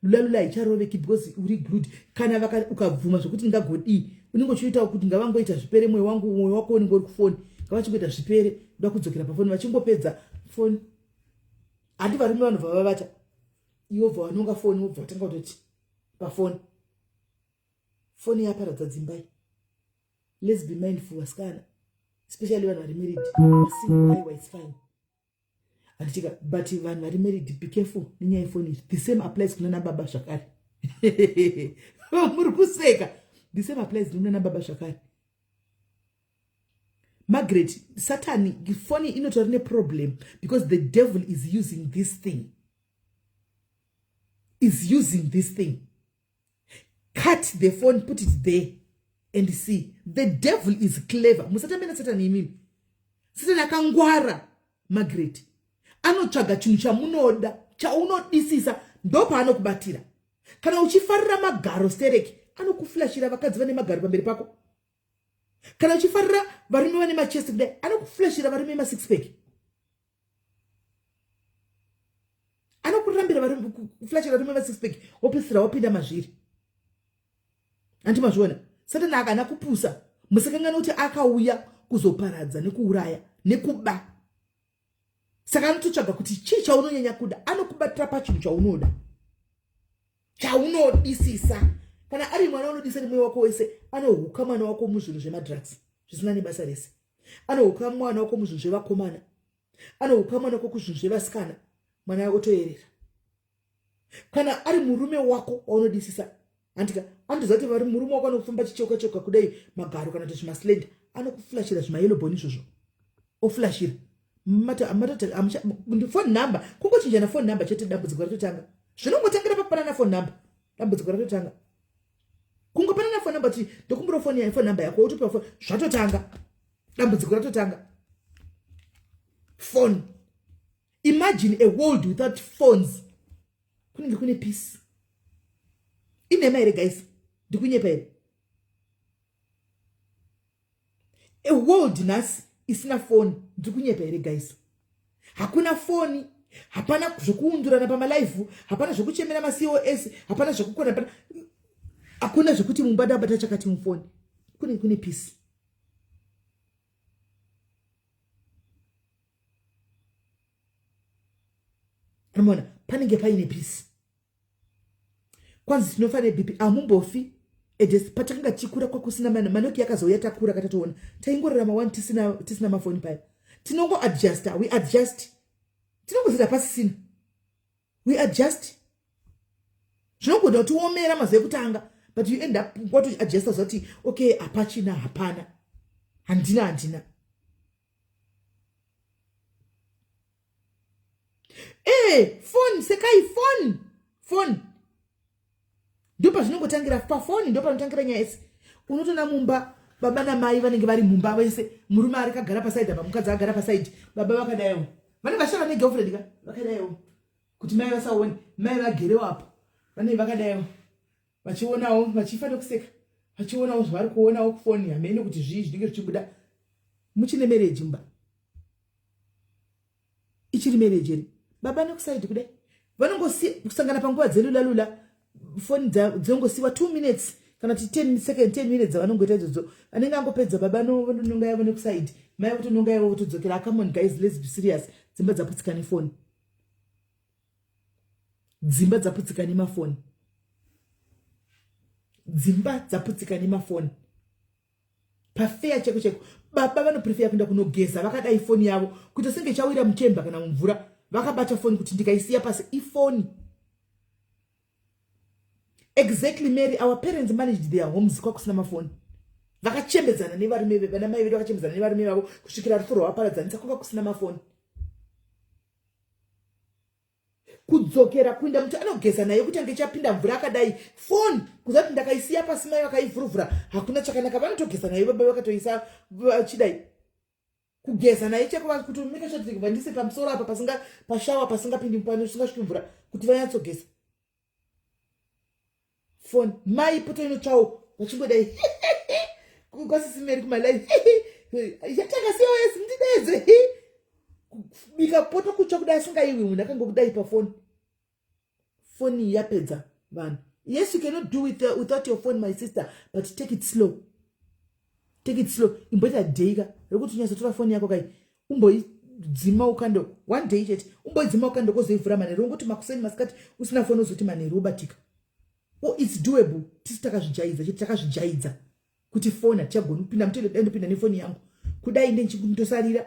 lulalula haicharoveki because uri glued kana ukabvuma zvokuti ndingagodii unenge uchiitawo kuti ngavangoita zvipere mwoyo wako unenge uri kufoni ngavachingoita zvipere ndoda kudzokera pafoni vachingopedza foni handi varume vanobva vavata iwo bva vanonga foni wobva watanga kutoti pafoni foni yaparadza dzimbai. Let's be mindful vasikana especially vanhu vari married single it's fine andichika but vanhu vari married be careful nenyaya yefoni the same applies kuna baba zvakare muri kuseka the same applies kuna baba zvakare Margaret Satan phone inotori ne problem because the devil is using this thing cut the phone put it there and see the devil is clever musatambena Satan imimi Satan akangwara Margaret anotsvaga chinhu chamunoda chaunodisisa ndo paanokubatira kana uchifarira magaro stereki anokuflashira vakadzi vane magaro pamberi pako kana uchifarira varume vane machest kudai anokuflashira varume ma6 pack anokurambira kuflashira varume ma6 pack wopisira wapinda mazviri andimazviona Satan akana kupusa musikangana kuti akauya kuzoparadza nekuuraya nekuba saka anototsvaga kuti chii chaunonyanya kuda anokubatira pachinhu chaunoda chaunodisisa kana ari mwana unodisa nemwoyo wako wese anohuka mwana wako muzvinhu zvemadrugs zvisina nebasa rese anohuka mwana wako muzvinhu zvevakomana anohuka mwana wako kuzvinhu zvevasikana mwana wako toerera kana ari murume wako waunodisisa andiziva kuti vari murume wako anokufamba chichoka kudai magaro kana kuti zvimaslenda anokuflashira zvimayellow bone izvozvo oflashira phone number kungochinjana phone number chete dambudziko ratotanga zvinongotangira pakupanana phone number dambudziko ratotanga kungopanana phone phone number ti ndokumbira phone number yako utopa phone zvatotanga dambudziko ratotanga. Phone. Imagine a world without phones. Kunenge kune peace. Inema ere guys. Ndikunyepa ere. A world nas isina phone. Ndikunyepa ere guys. Hakuna phone. Hapana zvokuundurana pamalive. Hapana zvokuchemera maCOS. Hapana zvokukona. Hakuna zvokuti mumbada bata chakati mufoni. Kunenge kune peace. Ramona, panenge paine peace. Kwanzi tinofane bipi amumbofi edes patakanga chikura kwa kusina manoki yakazouya takura katatoona. Taingorarama 1 tisina mafoni paya. Tinongo adjust, we adjust. Tinongo zita pasi sina. We adjust. Tinongo tuomera mazoe kutanga, but you end up what to adjust zoti okay apachina hapana. Handina. Phone, sekai phone. Ndopa zvinongotangira pa phone, ndopa zvinongotangira nyaya ese. Unotona mumba baba na mai vanenge vari mumba vese, murume ari kagara pa side apa mukadzi agara pa side, baba vakadayo. Vane vashaka ne girlfriend ka vakadayo. Kuti mai vasaone, mai vagerewa apa. Vane vakadayo. Vachionawo, vachifana kuseka. Vachionawo zvari kuonawo ku phone yamene kuti zvinhu zvinenge zvichibuda. Muchine marriage mba. Ichiri marriage. Baba nokuside kudai. Vanongosi kusangana panguva dzelula phone dzongosiwa 2 minutes kana 10 seconds 10 minutes vanongoita izvo. Anenge angopedza baba nonga yavo nokuside. Mai voto nonga yavo votodzokera. Come on guys, let's be serious. Dzimba dzaputsika ne phone. Dzimba dzaputsika ne mafoni. Dzimba dzaputsika ne mafoni. Pafea cheko. Baba vanoprefer kuenda kunogeza vakadai phone yavo kuti senge chawira muchemba kana mumvura. Vakabata phone kuti ndikaisiya pasi iphone. Exactly, Mary, our parents managed their homes kwa kusina mafoni. Vakachembedzana nevarume vana mai vedu vakachembedzana nevarume vavo kusvikira rufuro rwaparadzanisa kwa kusina mafoni. Kudzokera kuenda muti anogeza naye kuti ange chapinda mvura akadai phone kuzati ndakaisiya pasi mai vakaivhuruvhura hakuna chakanaka vanotogeza naye baba vakatoisa chidai kugeza naye cheko kuti make sure kuti vandise pamusoro apa pashawa pasingapindi mupani usingasviki mvura kuti vanyatsogeza phone. Mai poto inotsvawo vachingodai kwasisimeri kumalive yatanga COS ndidaize bika poto kutsva kudai asingaiwi munhu akangokudai pafoni. Phone yapedza vanhu. Yes, you cannot do it without your phone, my sister, but take it slow. Take it slow. Imboita dayika rekuti unyazotora phone yako kai umboidzima ukando one day chete umboidzima ukando kozoivhura manheru ngoti makuseni masikati usina phone uzoti manheru ubatika. Oh, it's doable. Takazvijaidza kuti phone chagona kupinda mutende ndopinda nefoni yangu kudai ndichindotarira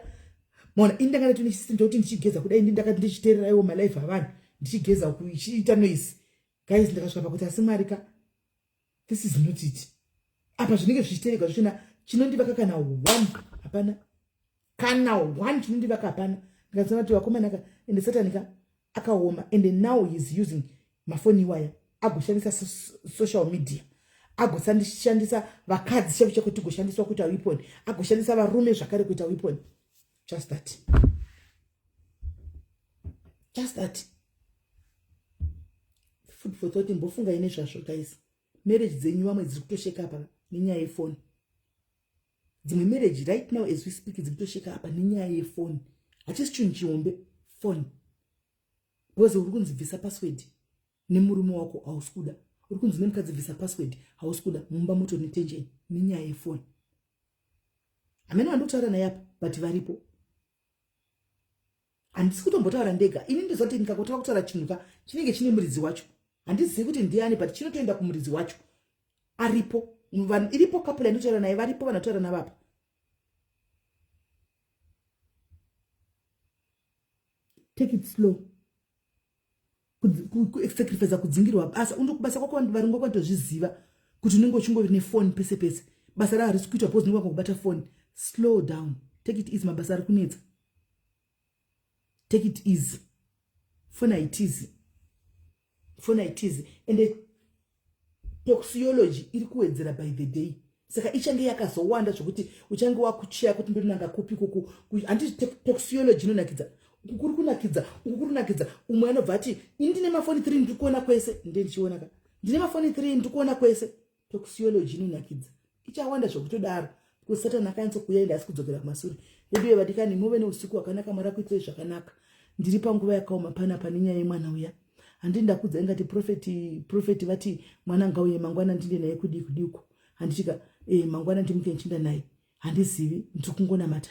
mona indanga netuni system kuti ndichigeza kudai ndakati ndichiterera iwo my life avanhu ndichigeza kuchiita noise guys ndakasvika pakuti asimarika this is not it. Apa zvinenge zvichitereka zvichina chinondivaka kana 1 hapana kana 1 chinondivaka hapana. Ndikasema kuti wakomana ende satanika akaoma and now he is using mafoni wire agoshandisa social media, agoshandisa vakadzi chefu chekuti goshandiswa kuita weapon, agoshandisa varume zvakare kuita weapon. Just that. Food for thought. Mbofunga ine zvazvo guys. Marriage dzenyu vamwe dziri kutosheka apa nenyaya yefoni. Dzimwe marriage right now as we speak dziri kutosheka apa nenyaya yefoni. Hachisi chinhu chihombe phone. Because uri kunzibvisa password nemurume wako hausi kuda. Uri kunzi nemukadzibvisa password hausi kuda. Mumba muto netension nenyaya yefoni. Amene vandokutaura naye apa but varipo. Handisi kutombotaura ndega. Ini ndizoti ndikakotaka kutaura chinhu chinenge chine muridzi wacho. Handizivi kuti ndiani but chinotoenda kumuridzi wacho. Aripo. Iripo couple anotaura naye varipo vanotaura navapa. Take it slow. Sacrifice kudzingirwa basa undokubasa kwako vanhu vari ngokutozviziva kuti unenge uchingori nefoni pese pese. Basa raari kuitwa pose unenge wakubata phone. Slow down. Take it easy. Mabasa ari kunetsa. Take it easy. Phone it easy. And toxicology iri kuwedzera by the day. Saka ichange yakazowanda zvokuti uchange wakuchiya kuti ndinonanga kupi kuku. Handiti toxicology inonakidza. Kuri kunakidza. Umwe anobva ati ndine mafoni 3 ndiri kuona kwese. Ndichiona ka. Ndine mafoni 3 ndiri kuona kwese. Toxicology inonakidza. Ichawanda zvokutodaro. Because Satan akaanza kuyaenda asi kudzokera kumashure. Ndiye vadikani muve neusiku hwakanaka mara kuitire zvakanaka. Ndiri panguva yakaoma panapa nenyaya yemwana uya. Handiti ndakudza ingati prophet vati mwana ngauye mangwana ndinde naye kudiko. Handitika mangwana ndimuke nchinda naye. Handizivi ndiri kungonamata.